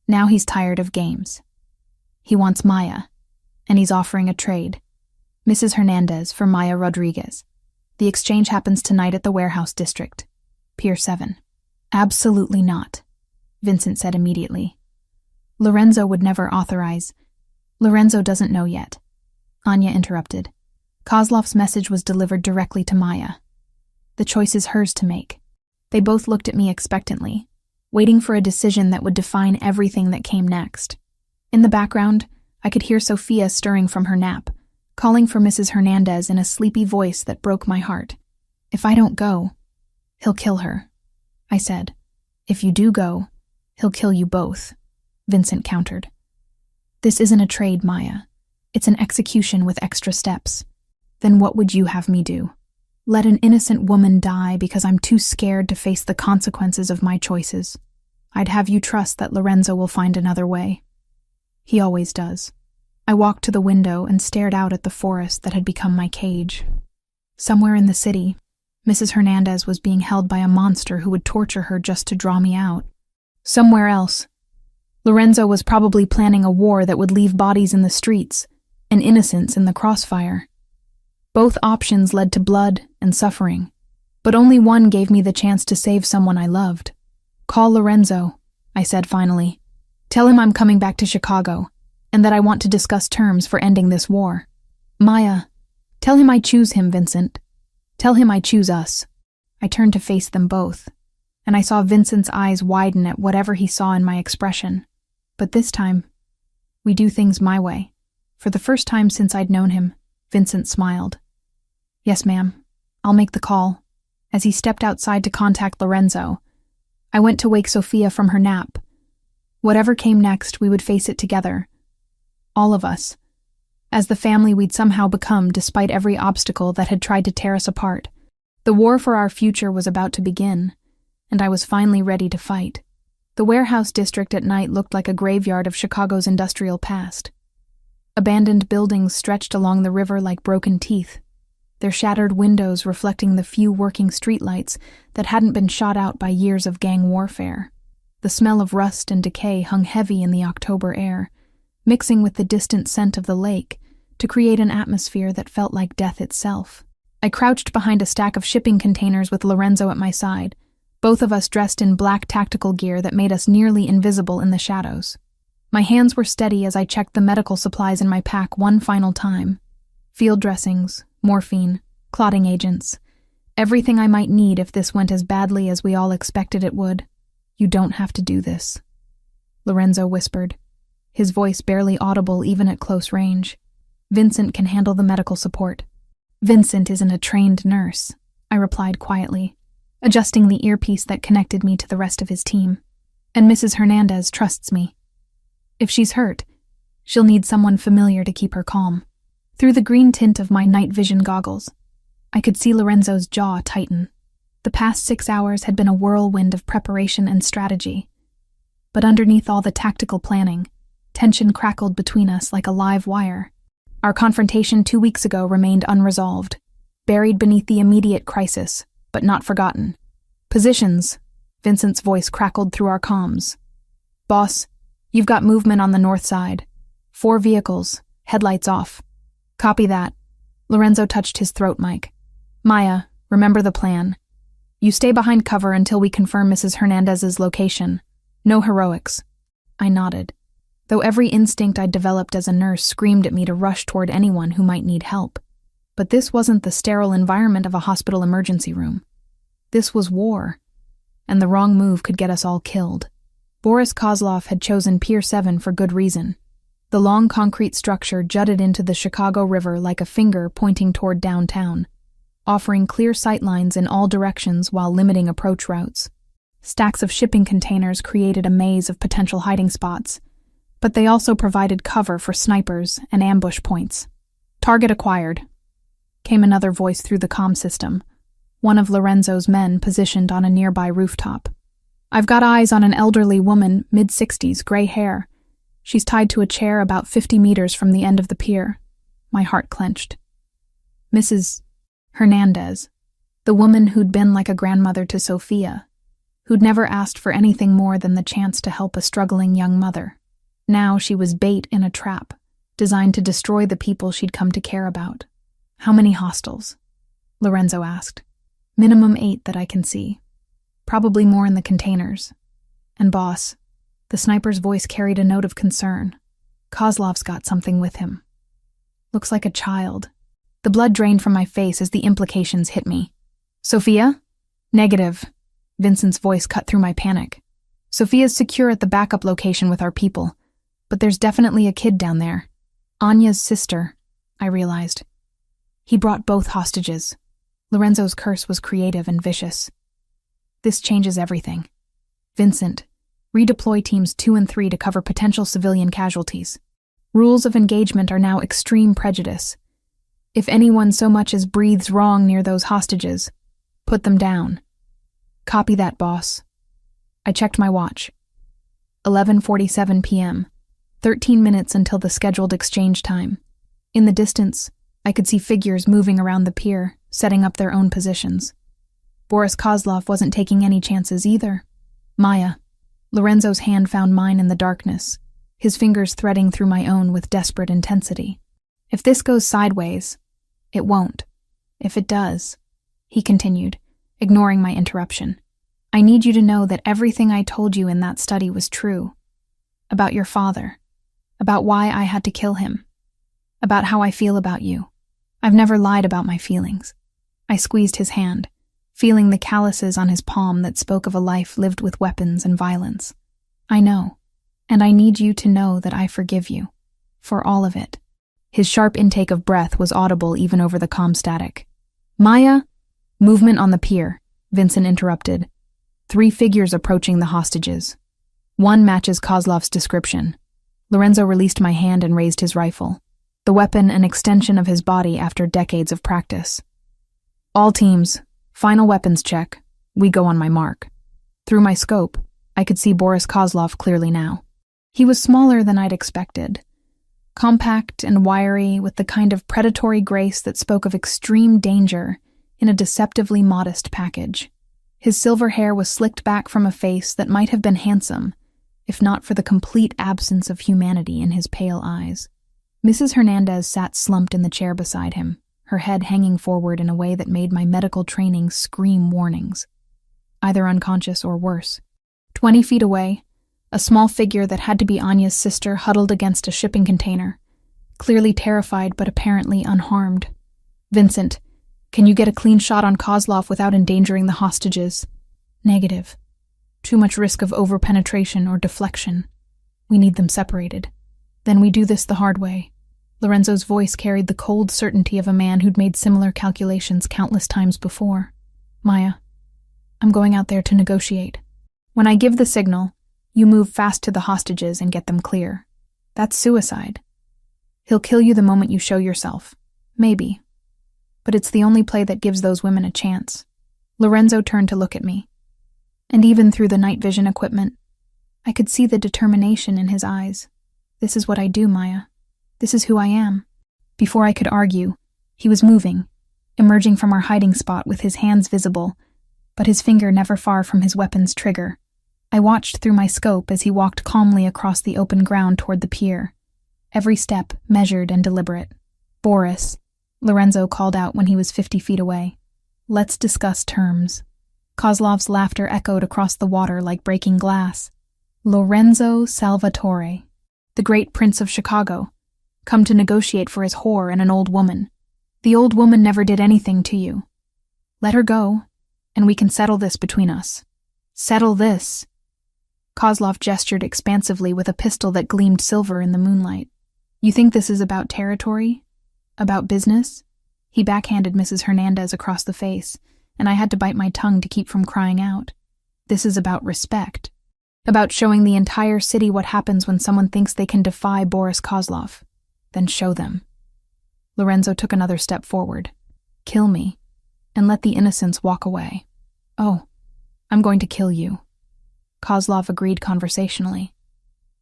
Now he's tired of games. He wants Maya, and he's offering a trade. Mrs. Hernandez for Maya Rodriguez. The exchange happens tonight at the warehouse district. Pier 7. "Absolutely not," Vincent said immediately. "Lorenzo would never authorize." "Lorenzo doesn't know yet," Anya interrupted. "Kozlov's message was delivered directly to Maya. The choice is hers to make." They both looked at me expectantly, waiting for a decision that would define everything that came next. In the background, I could hear Sophia stirring from her nap, calling for Mrs. Hernandez in a sleepy voice that broke my heart. "If I don't go, he'll kill her," I said. "If you do go, he'll kill you both," Vincent countered. "This isn't a trade, Maya. It's an execution with extra steps." "Then what would you have me do? Let an innocent woman die because I'm too scared to face the consequences of my choices? I'd have you trust that Lorenzo will find another way. He always does." I walked to the window and stared out at the forest that had become my cage. Somewhere in the city, Mrs. Hernandez was being held by a monster who would torture her just to draw me out. Somewhere else, Lorenzo was probably planning a war that would leave bodies in the streets and innocents in the crossfire. Both options led to blood and suffering, but only one gave me the chance to save someone I loved. "Call Lorenzo," I said finally. "Tell him I'm coming back to Chicago, and that I want to discuss terms for ending this war. Maya, tell him I choose him, Vincent. Tell him I choose us." I turned to face them both, and I saw Vincent's eyes widen at whatever he saw in my expression. But this time, we do things my way. For the first time since I'd known him, Vincent smiled. "Yes, ma'am. I'll make the call." As he stepped outside to contact Lorenzo, I went to wake Sophia from her nap. Whatever came next, we would face it together. All of us. As the family we'd somehow become despite every obstacle that had tried to tear us apart. The war for our future was about to begin, and I was finally ready to fight. The warehouse district at night looked like a graveyard of Chicago's industrial past. Abandoned buildings stretched along the river like broken teeth, their shattered windows reflecting the few working streetlights that hadn't been shot out by years of gang warfare. The smell of rust and decay hung heavy in the October air, mixing with the distant scent of the lake to create an atmosphere that felt like death itself. I crouched behind a stack of shipping containers with Lorenzo at my side, both of us dressed in black tactical gear that made us nearly invisible in the shadows. My hands were steady as I checked the medical supplies in my pack one final time. Field dressings, morphine, clotting agents, everything I might need if this went as badly as we all expected it would. "You don't have to do this," Lorenzo whispered, his voice barely audible even at close range. "Vincent can handle the medical support." "Vincent isn't a trained nurse," I replied quietly, adjusting the earpiece that connected me to the rest of his team. "And Mrs. Hernandez trusts me. If she's hurt, she'll need someone familiar to keep her calm." Through the green tint of my night vision goggles, I could see Lorenzo's jaw tighten. The past 6 hours had been a whirlwind of preparation and strategy. But underneath all the tactical planning, tension crackled between us like a live wire. Our confrontation 2 weeks ago remained unresolved, buried beneath the immediate crisis, but not forgotten. "Positions," Vincent's voice crackled through our comms. "Boss, you've got movement on the north side. 4 vehicles, headlights off." "Copy that." Lorenzo touched his throat mic. "Maya, remember the plan. You stay behind cover until we confirm Mrs. Hernandez's location. No heroics. I nodded, though every instinct I'd developed as a nurse screamed at me to rush toward anyone who might need help. But this wasn't the sterile environment of a hospital emergency room. This was war, and the wrong move could get us all killed. Boris Kozlov had chosen Pier 7 for good reason. The long concrete structure jutted into the Chicago River like a finger pointing toward downtown, offering clear sightlines in all directions while limiting approach routes. Stacks of shipping containers created a maze of potential hiding spots, but they also provided cover for snipers and ambush points. Target acquired, came another voice through the comm system, one of Lorenzo's men positioned on a nearby rooftop. I've got eyes on an elderly woman, mid-60s, gray hair. She's tied to a chair about 50 meters from the end of the pier. My heart clenched. Mrs. Hernandez, the woman who'd been like a grandmother to Sophia, who'd never asked for anything more than the chance to help a struggling young mother. Now she was bait in a trap, designed to destroy the people she'd come to care about. How many hostiles? Lorenzo asked. Minimum 8 that I can see. Probably more in the containers. And boss, the sniper's voice carried a note of concern. Kozlov's got something with him. Looks like a child. The blood drained from my face as the implications hit me. Sophia? Negative. Vincent's voice cut through my panic. Sophia's secure at the backup location with our people, but there's definitely a kid down there. Anya's sister, I realized. He brought both hostages. Lorenzo's curse was creative and vicious. This changes everything. Vincent, redeploy teams 2 and 3 to cover potential civilian casualties. Rules of engagement are now extreme prejudice. If anyone so much as breathes wrong near those hostages, put them down. Copy that, boss. I checked my watch. 11:47 p.m., 13 minutes until the scheduled exchange time. In the distance, I could see figures moving around the pier, setting up their own positions. Boris Kozlov wasn't taking any chances either. Maya. Lorenzo's hand found mine in the darkness, his fingers threading through my own with desperate intensity. If this goes sideways, it won't. If it does, he continued, ignoring my interruption, I need you to know that everything I told you in that study was true. About your father. About why I had to kill him. About how I feel about you. I've never lied about my feelings. I squeezed his hand, feeling the calluses on his palm that spoke of a life lived with weapons and violence. I know, and I need you to know that I forgive you. For all of it. His sharp intake of breath was audible even over the comm static. Maya? Movement on the pier, Vincent interrupted. 3 figures approaching the hostages. One matches Kozlov's description. Lorenzo released my hand and raised his rifle, the weapon an extension of his body after decades of practice. All teams, final weapons check. We go on my mark. Through my scope, I could see Boris Kozlov clearly now. He was smaller than I'd expected. Compact and wiry, with the kind of predatory grace that spoke of extreme danger in a deceptively modest package. His silver hair was slicked back from a face that might have been handsome, if not for the complete absence of humanity in his pale eyes. Mrs. Hernandez sat slumped in the chair beside him, her head hanging forward in a way that made my medical training scream warnings. Either unconscious or worse. 20 feet away, a small figure that had to be Anya's sister huddled against a shipping container, clearly terrified but apparently unharmed. Vincent, can you get a clean shot on Kozlov without endangering the hostages? Negative. Too much risk of over-penetration or deflection. We need them separated. Then we do this the hard way. Lorenzo's voice carried the cold certainty of a man who'd made similar calculations countless times before. Maya, I'm going out there to negotiate. When I give the signal, you move fast to the hostages and get them clear. That's suicide. He'll kill you the moment you show yourself. Maybe. But it's the only play that gives those women a chance. Lorenzo turned to look at me. And even through the night vision equipment, I could see the determination in his eyes. This is what I do, Maya. This is who I am. Before I could argue, he was moving, emerging from our hiding spot with his hands visible, but his finger never far from his weapon's trigger. I watched through my scope as he walked calmly across the open ground toward the pier, every step measured and deliberate. Boris, Lorenzo called out when he was 50 feet away. Let's discuss terms. Kozlov's laughter echoed across the water like breaking glass. Lorenzo Salvatore, the great prince of Chicago, come to negotiate for his whore and an old woman. The old woman never did anything to you. Let her go, and we can settle this between us. Settle this. Kozlov gestured expansively with a pistol that gleamed silver in the moonlight. You think this is about territory? About business? He backhanded Mrs. Hernandez across the face, and I had to bite my tongue to keep from crying out. This is about respect. About showing the entire city what happens when someone thinks they can defy Boris Kozlov. Then show them. Lorenzo took another step forward. Kill me, and let the innocents walk away. Oh, I'm going to kill you. Kozlov agreed conversationally.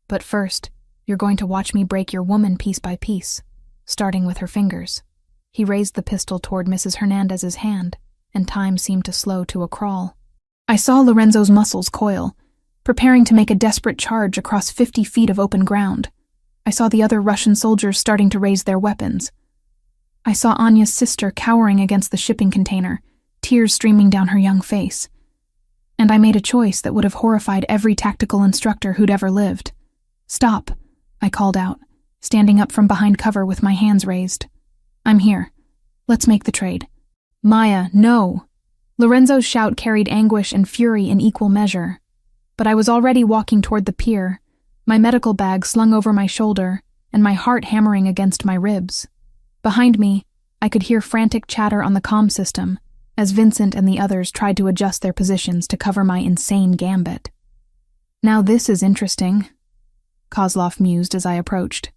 But first, you're going to watch me break your woman piece by piece, starting with her fingers. He raised the pistol toward Mrs. Hernandez's hand, and time seemed to slow to a crawl. I saw Lorenzo's muscles coil, preparing to make a desperate charge across 50 feet of open ground. I saw the other Russian soldiers starting to raise their weapons. I saw Anya's sister cowering against the shipping container, tears streaming down her young face. And I made a choice that would have horrified every tactical instructor who'd ever lived. Stop, I called out, standing up from behind cover with my hands raised. I'm here. Let's make the trade. Maya, no! Lorenzo's shout carried anguish and fury in equal measure. But I was already walking toward the pier, my medical bag slung over my shoulder, and my heart hammering against my ribs. Behind me, I could hear frantic chatter on the comm system, as Vincent and the others tried to adjust their positions to cover my insane gambit. Now this is interesting, Kozlov mused as I approached.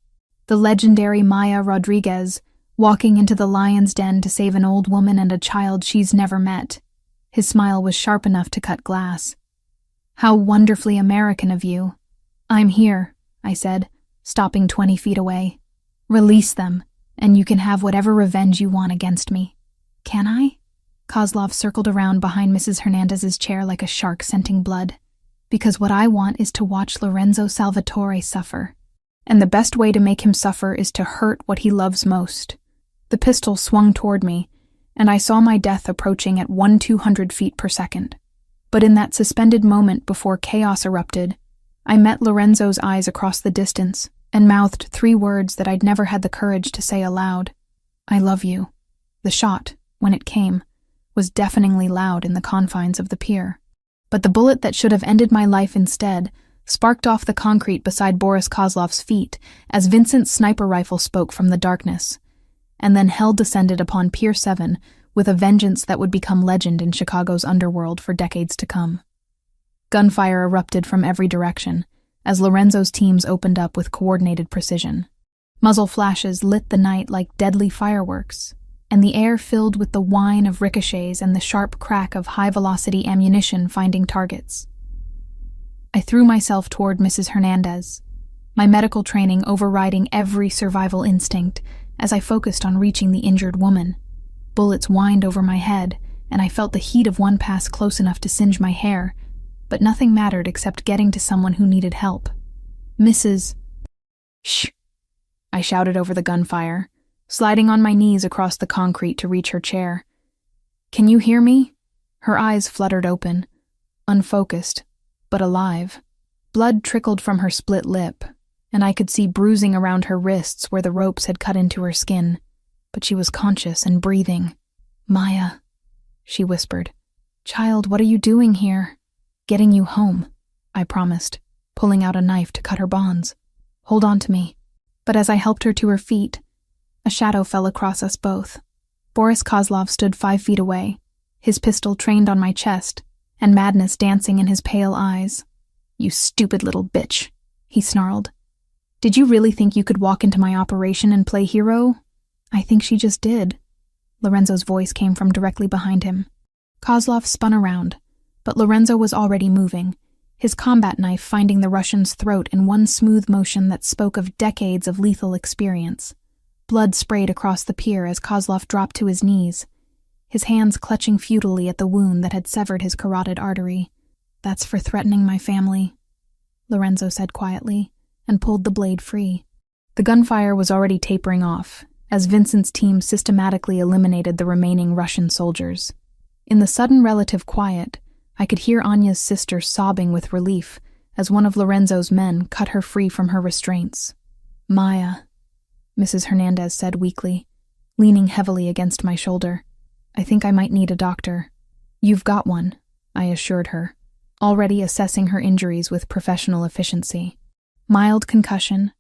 The legendary Maya Rodriguez, walking into the lion's den to save an old woman and a child she's never met. His smile was sharp enough to cut glass. How wonderfully American of you. I'm here, I said, stopping 20 feet away. Release them, and you can have whatever revenge you want against me. Can I? Kozlov circled around behind Mrs. Hernandez's chair like a shark scenting blood. Because what I want is to watch Lorenzo Salvatore suffer. And the best way to make him suffer is to hurt what he loves most. The pistol swung toward me, and I saw my death approaching at 200 feet per second. But in that suspended moment before chaos erupted, I met Lorenzo's eyes across the distance and mouthed 3 words that I'd never had the courage to say aloud. I love you. The shot, when it came, was deafeningly loud in the confines of the pier. But the bullet that should have ended my life instead sparked off the concrete beside Boris Kozlov's feet as Vincent's sniper rifle spoke from the darkness. And then hell descended upon Pier 7 with a vengeance that would become legend in Chicago's underworld for decades to come. Gunfire erupted from every direction as Lorenzo's teams opened up with coordinated precision. Muzzle flashes lit the night like deadly fireworks, and the air filled with the whine of ricochets and the sharp crack of high-velocity ammunition finding targets. I threw myself toward Mrs. Hernandez, my medical training overriding every survival instinct as I focused on reaching the injured woman. Bullets whined over my head, and I felt the heat of one pass close enough to singe my hair, but nothing mattered except getting to someone who needed help. Mrs. Shh! I shouted over the gunfire, sliding on my knees across the concrete to reach her chair. Can you hear me? Her eyes fluttered open, unfocused, but alive. Blood trickled from her split lip, and I could see bruising around her wrists where the ropes had cut into her skin, but she was conscious and breathing. Maya, she whispered. Child, what are you doing here? Getting you home, I promised, pulling out a knife to cut her bonds. Hold on to me. But as I helped her to her feet, a shadow fell across us both. Boris Kozlov stood 5 feet away, his pistol trained on my chest, and madness dancing in his pale eyes. You stupid little bitch, he snarled. Did you really think you could walk into my operation and play hero? I think she just did. Lorenzo's voice came from directly behind him. Kozlov spun around, but Lorenzo was already moving, his combat knife finding the Russian's throat in one smooth motion that spoke of decades of lethal experience. Blood sprayed across the pier as Kozlov dropped to his knees, his hands clutching futilely at the wound that had severed his carotid artery. That's for threatening my family, Lorenzo said quietly, and pulled the blade free. The gunfire was already tapering off, as Vincent's team systematically eliminated the remaining Russian soldiers. In the sudden relative quiet, I could hear Anya's sister sobbing with relief as one of Lorenzo's men cut her free from her restraints. "Maya," Mrs. Hernandez said weakly, leaning heavily against my shoulder. "I think I might need a doctor." "You've got one," I assured her, already assessing her injuries with professional efficiency. "Mild concussion,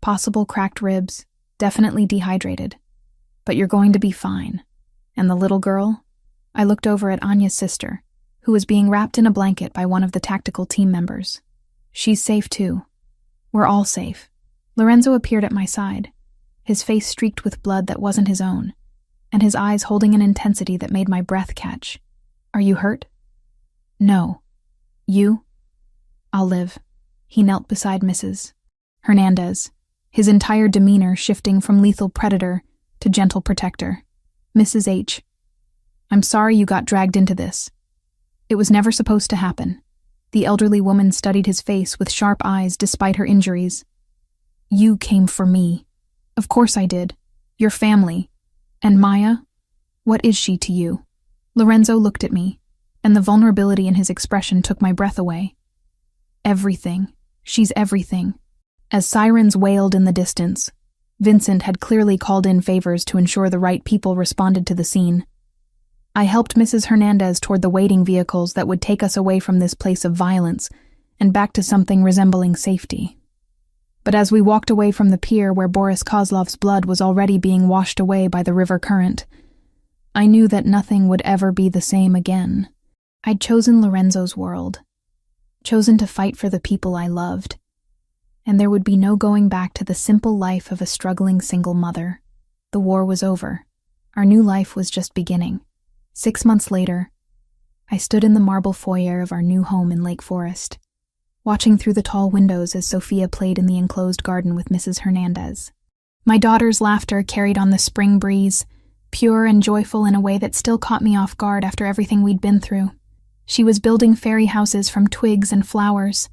possible cracked ribs, definitely dehydrated. But you're going to be fine. And the little girl?" I looked over at Anya's sister, who was being wrapped in a blanket by one of the tactical team members. "She's safe too. We're all safe." Lorenzo appeared at my side, his face streaked with blood that wasn't his own, and his eyes holding an intensity that made my breath catch. "Are you hurt?" "No. You?" "I'll live." He knelt beside Mrs. Hernandez, his entire demeanor shifting from lethal predator to gentle protector. "Mrs. H., I'm sorry you got dragged into this. It was never supposed to happen." The elderly woman studied his face with sharp eyes despite her injuries. "You came for me." "Of course I did. Your family. And Maya? What is she to you?" Lorenzo looked at me, and the vulnerability in his expression took my breath away. "Everything. She's everything." As sirens wailed in the distance, Vincent had clearly called in favors to ensure the right people responded to the scene. I helped Mrs. Hernandez toward the waiting vehicles that would take us away from this place of violence and back to something resembling safety. But as we walked away from the pier where Boris Kozlov's blood was already being washed away by the river current, I knew that nothing would ever be the same again. I'd chosen Lorenzo's world, chosen to fight for the people I loved, and there would be no going back to the simple life of a struggling single mother. The war was over. Our new life was just beginning. 6 months later, I stood in the marble foyer of our new home in Lake Forest, watching through the tall windows as Sophia played in the enclosed garden with Mrs. Hernandez. My daughter's laughter carried on the spring breeze, pure and joyful in a way that still caught me off guard after everything we'd been through. She was building fairy houses from twigs and flowers,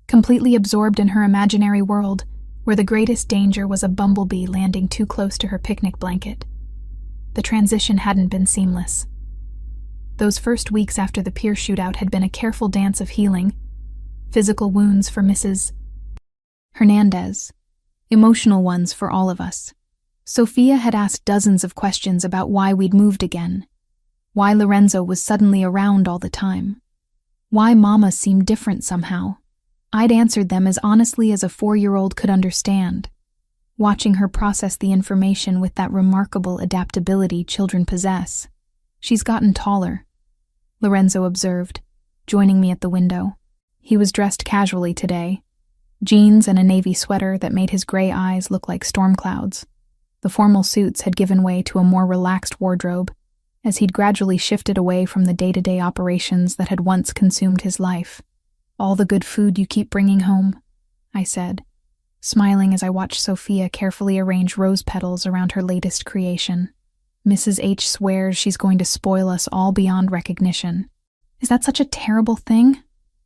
completely absorbed in her imaginary world, where the greatest danger was a bumblebee landing too close to her picnic blanket. The transition hadn't been seamless. Those first weeks after the pier shootout had been a careful dance of healing, physical wounds for Mrs. Hernandez, emotional ones for all of us. Sophia had asked dozens of questions about why we'd moved again, why Lorenzo was suddenly around all the time, why Mama seemed different somehow. I'd answered them as honestly as a 4-year-old could understand, watching her process the information with that remarkable adaptability children possess. "She's gotten taller," Lorenzo observed, joining me at the window. He was dressed casually today, jeans and a navy sweater that made his gray eyes look like storm clouds. The formal suits had given way to a more relaxed wardrobe, as he'd gradually shifted away from the day-to-day operations that had once consumed his life. "All the good food you keep bringing home," I said, smiling as I watched Sophia carefully arrange rose petals around her latest creation. "Mrs. H swears she's going to spoil us all beyond recognition." "Is that such a terrible thing?"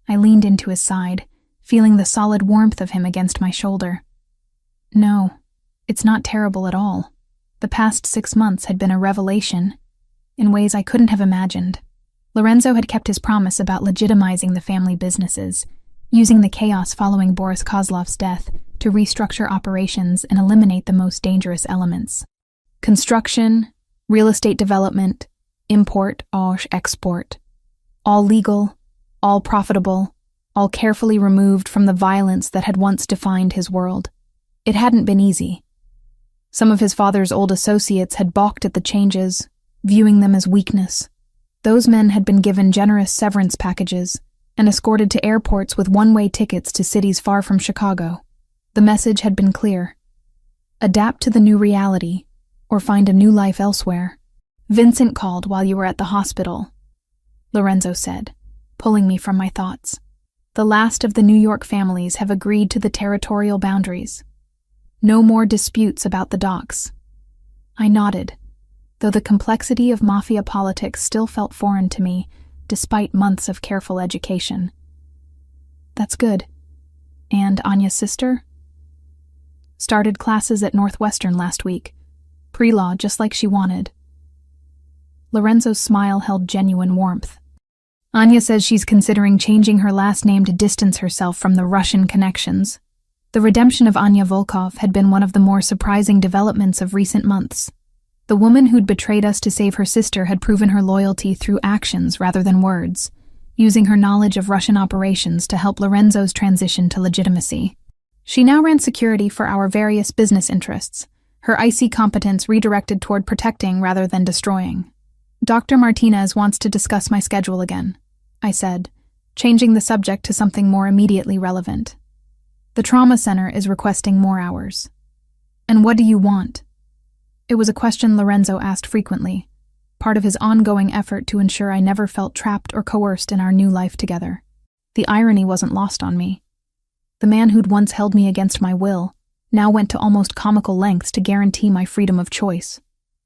I leaned into his side, feeling the solid warmth of him against my shoulder. "No, it's not terrible at all. The past 6 months had been a revelation, in ways I couldn't have imagined." Lorenzo had kept his promise about legitimizing the family businesses, using the chaos following Boris Kozlov's death to restructure operations and eliminate the most dangerous elements. Construction, real estate development, import, export. All legal, all profitable, all carefully removed from the violence that had once defined his world. It hadn't been easy. Some of his father's old associates had balked at the changes, viewing them as weakness. Those men had been given generous severance packages and escorted to airports with one-way tickets to cities far from Chicago. The message had been clear: adapt to the new reality, or find a new life elsewhere. "Vincent called while you were at the hospital," Lorenzo said, pulling me from my thoughts. "The last of the New York families have agreed to the territorial boundaries. No more disputes about the docks." I nodded, though the complexity of Mafia politics still felt foreign to me, despite months of careful education. "That's good. And Anya's sister?" "Started classes at Northwestern last week. Pre-law, just like she wanted." Lorenzo's smile held genuine warmth. Anya says she's considering changing her last name to distance herself from the Russian connections. The redemption of Anya Volkov had been one of the more surprising developments of recent months. The woman who'd betrayed us to save her sister had proven her loyalty through actions rather than words, using her knowledge of Russian operations to help Lorenzo's transition to legitimacy. She now ran security for our various business interests, her icy competence redirected toward protecting rather than destroying. Dr. Martinez wants to discuss my schedule again, I said, changing the subject to something more immediately relevant. The trauma center is requesting more hours. And what do you want? It was a question Lorenzo asked frequently, part of his ongoing effort to ensure I never felt trapped or coerced in our new life together. The irony wasn't lost on me. The man who'd once held me against my will now went to almost comical lengths to guarantee my freedom of choice.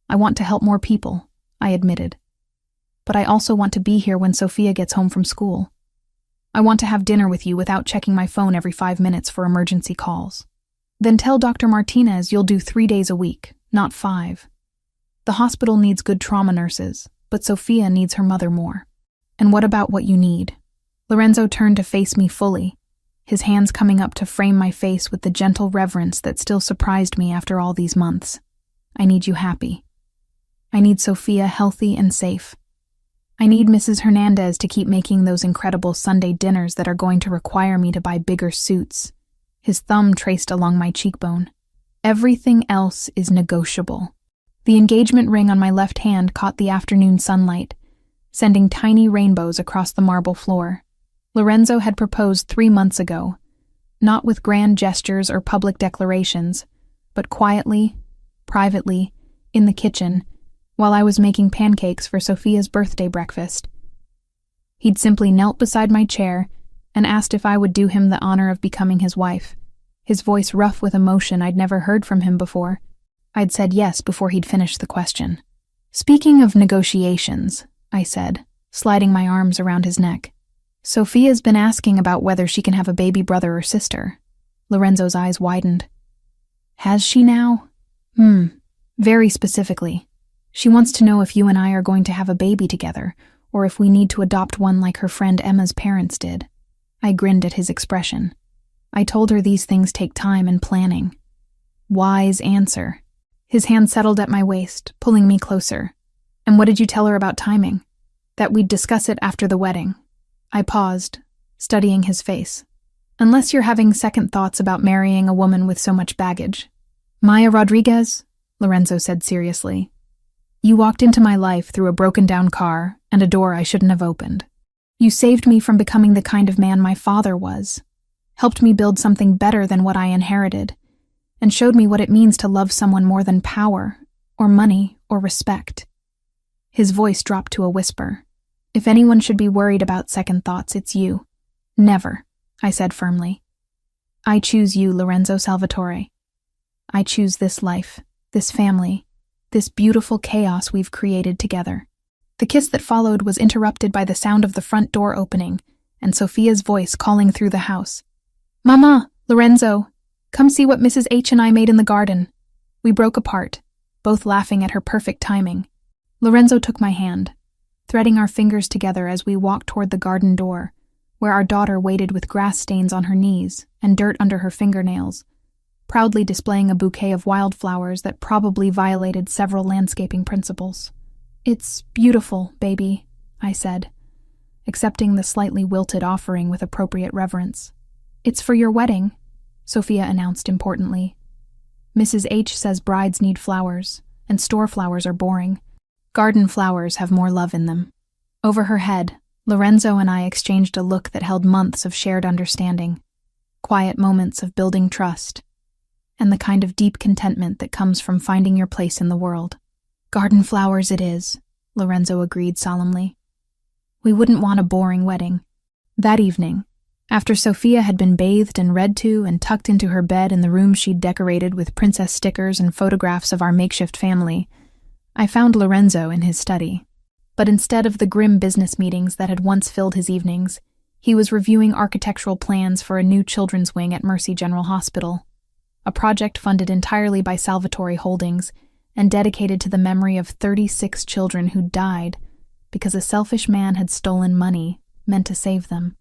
I want to help more people, I admitted. But I also want to be here when Sophia gets home from school. I want to have dinner with you without checking my phone every 5 minutes for emergency calls. Then tell Dr. Martinez you'll do 3 days a week, not 5. The hospital needs good trauma nurses, but Sophia needs her mother more. And what about what you need? Lorenzo turned to face me fully, his hands coming up to frame my face with the gentle reverence that still surprised me after all these months. I need you happy. I need Sophia healthy and safe. I need Mrs. Hernandez to keep making those incredible Sunday dinners that are going to require me to buy bigger suits. His thumb traced along my cheekbone. Everything else is negotiable. The engagement ring on my left hand caught the afternoon sunlight, sending tiny rainbows across the marble floor. Lorenzo had proposed 3 months ago, not with grand gestures or public declarations, but quietly, privately, in the kitchen, while I was making pancakes for Sophia's birthday breakfast. He'd simply knelt beside my chair and asked if I would do him the honor of becoming his wife, his voice rough with emotion I'd never heard from him before. I'd said yes before he'd finished the question. Speaking of negotiations, I said, sliding my arms around his neck. Sophia's been asking about whether she can have a baby brother or sister. Lorenzo's eyes widened. Has she now? Very specifically. She wants to know if you and I are going to have a baby together, or if we need to adopt one like her friend Emma's parents did. I grinned at his expression. I told her these things take time and planning. Wise answer. His hand settled at my waist, pulling me closer. And what did you tell her about timing? That we'd discuss it after the wedding. I paused, studying his face. Unless you're having second thoughts about marrying a woman with so much baggage. Maya Rodriguez, Lorenzo said seriously. You walked into my life through a broken-down car and a door I shouldn't have opened. You saved me from becoming the kind of man my father was, helped me build something better than what I inherited, and showed me what it means to love someone more than power, or money, or respect. His voice dropped to a whisper. If anyone should be worried about second thoughts, it's you. Never, I said firmly. I choose you, Lorenzo Salvatore. I choose this life, this family, this beautiful chaos we've created together. The kiss that followed was interrupted by the sound of the front door opening and Sophia's voice calling through the house. Mama, Lorenzo, come see what Mrs. H and I made in the garden. We broke apart, both laughing at her perfect timing. Lorenzo took my hand, threading our fingers together as we walked toward the garden door, where our daughter waited with grass stains on her knees and dirt under her fingernails, proudly displaying a bouquet of wildflowers that probably violated several landscaping principles. It's beautiful, baby, I said, accepting the slightly wilted offering with appropriate reverence. It's for your wedding, Sophia announced importantly. Mrs. H says brides need flowers, and store flowers are boring. Garden flowers have more love in them. Over her head, Lorenzo and I exchanged a look that held months of shared understanding, quiet moments of building trust, and the kind of deep contentment that comes from finding your place in the world. Garden flowers it is, Lorenzo agreed solemnly. We wouldn't want a boring wedding. That evening, after Sophia had been bathed and read to and tucked into her bed in the room she'd decorated with princess stickers and photographs of our makeshift family, I found Lorenzo in his study. But instead of the grim business meetings that had once filled his evenings, he was reviewing architectural plans for a new children's wing at Mercy General Hospital, a project funded entirely by Salvatore Holdings and dedicated to the memory of 36 children who died, because a selfish man had stolen money meant to save them.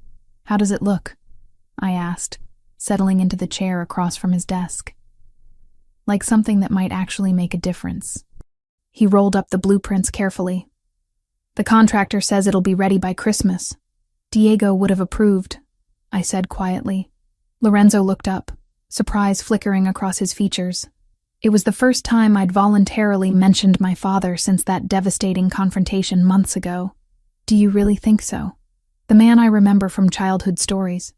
"How does it look?" I asked, settling into the chair across from his desk. "Like something that might actually make a difference." He rolled up the blueprints carefully. "The contractor says it'll be ready by Christmas." "Diego would have approved," I said quietly. Lorenzo looked up, surprise flickering across his features. It was the first time I'd voluntarily mentioned my father since that devastating confrontation months ago. "Do you really think so?" The man I remember from childhood stories.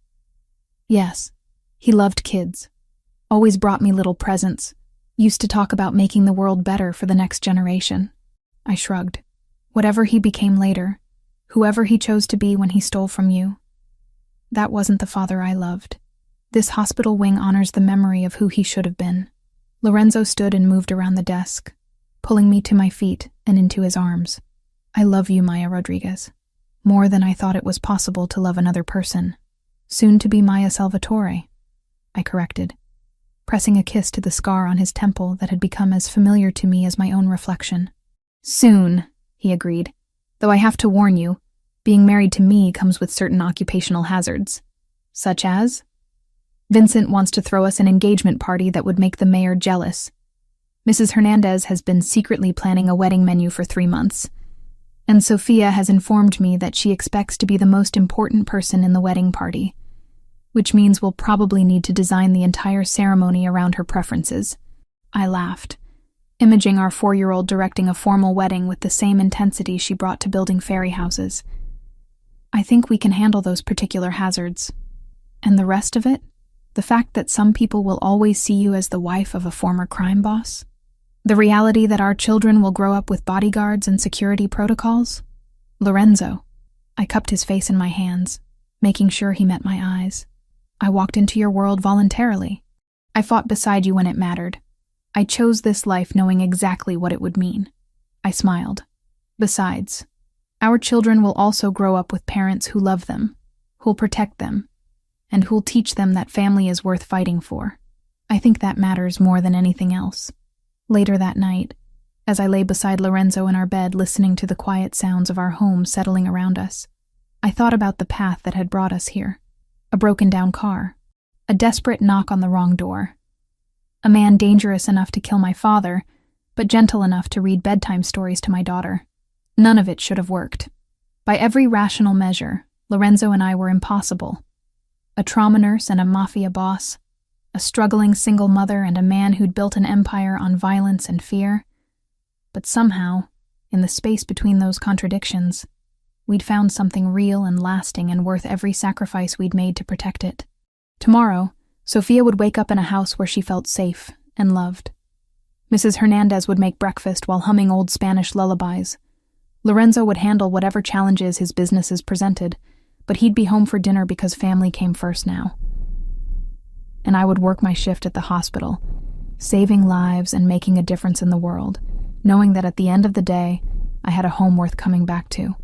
"Yes. He loved kids. Always brought me little presents. Used to talk about making the world better for the next generation." I shrugged. "Whatever he became later, whoever he chose to be when he stole from you, that wasn't the father I loved. This hospital wing honors the memory of who he should have been." Lorenzo stood and moved around the desk, pulling me to my feet and into his arms. "I love you, Maya Rodriguez. More than I thought it was possible to love another person. Soon to be Maya Salvatore," I corrected, pressing a kiss to the scar on his temple that had become as familiar to me as my own reflection. "Soon," he agreed, "though I have to warn you, being married to me comes with certain occupational hazards." "Such as?" "Vincent wants to throw us an engagement party that would make the mayor jealous. Mrs. Hernandez has been secretly planning a wedding menu for 3 months. And Sophia has informed me that she expects to be the most important person in the wedding party, which means we'll probably need to design the entire ceremony around her preferences." I laughed, imaging our 4-year-old directing a formal wedding with the same intensity she brought to building fairy houses. "I think we can handle those particular hazards. And the rest of it? The fact that some people will always see you as the wife of a former crime boss? The reality that our children will grow up with bodyguards and security protocols? Lorenzo." I cupped his face in my hands, making sure he met my eyes. "I walked into your world voluntarily. I fought beside you when it mattered. I chose this life knowing exactly what it would mean." I smiled. "Besides, our children will also grow up with parents who love them, who'll protect them, and who'll teach them that family is worth fighting for. I think that matters more than anything else." Later that night, as I lay beside Lorenzo in our bed listening to the quiet sounds of our home settling around us, I thought about the path that had brought us here. A broken-down car, a desperate knock on the wrong door, a man dangerous enough to kill my father, but gentle enough to read bedtime stories to my daughter. None of it should have worked. By every rational measure, Lorenzo and I were impossible. A trauma nurse and a mafia boss, a struggling single mother and a man who'd built an empire on violence and fear. But somehow, in the space between those contradictions, we'd found something real and lasting and worth every sacrifice we'd made to protect it. Tomorrow, Sophia would wake up in a house where she felt safe and loved. Mrs. Hernandez would make breakfast while humming old Spanish lullabies. Lorenzo would handle whatever challenges his businesses presented, but he'd be home for dinner because family came first now. And I would work my shift at the hospital, saving lives and making a difference in the world, knowing that at the end of the day, I had a home worth coming back to.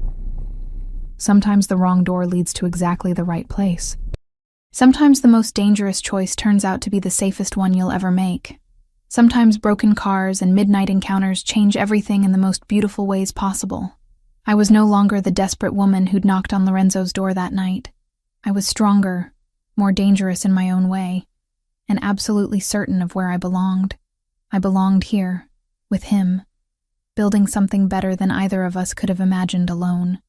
Sometimes the wrong door leads to exactly the right place. Sometimes the most dangerous choice turns out to be the safest one you'll ever make. Sometimes broken cars and midnight encounters change everything in the most beautiful ways possible. I was no longer the desperate woman who'd knocked on Lorenzo's door that night. I was stronger, more dangerous in my own way, and absolutely certain of where I belonged. I belonged here, with him, building something better than either of us could have imagined alone.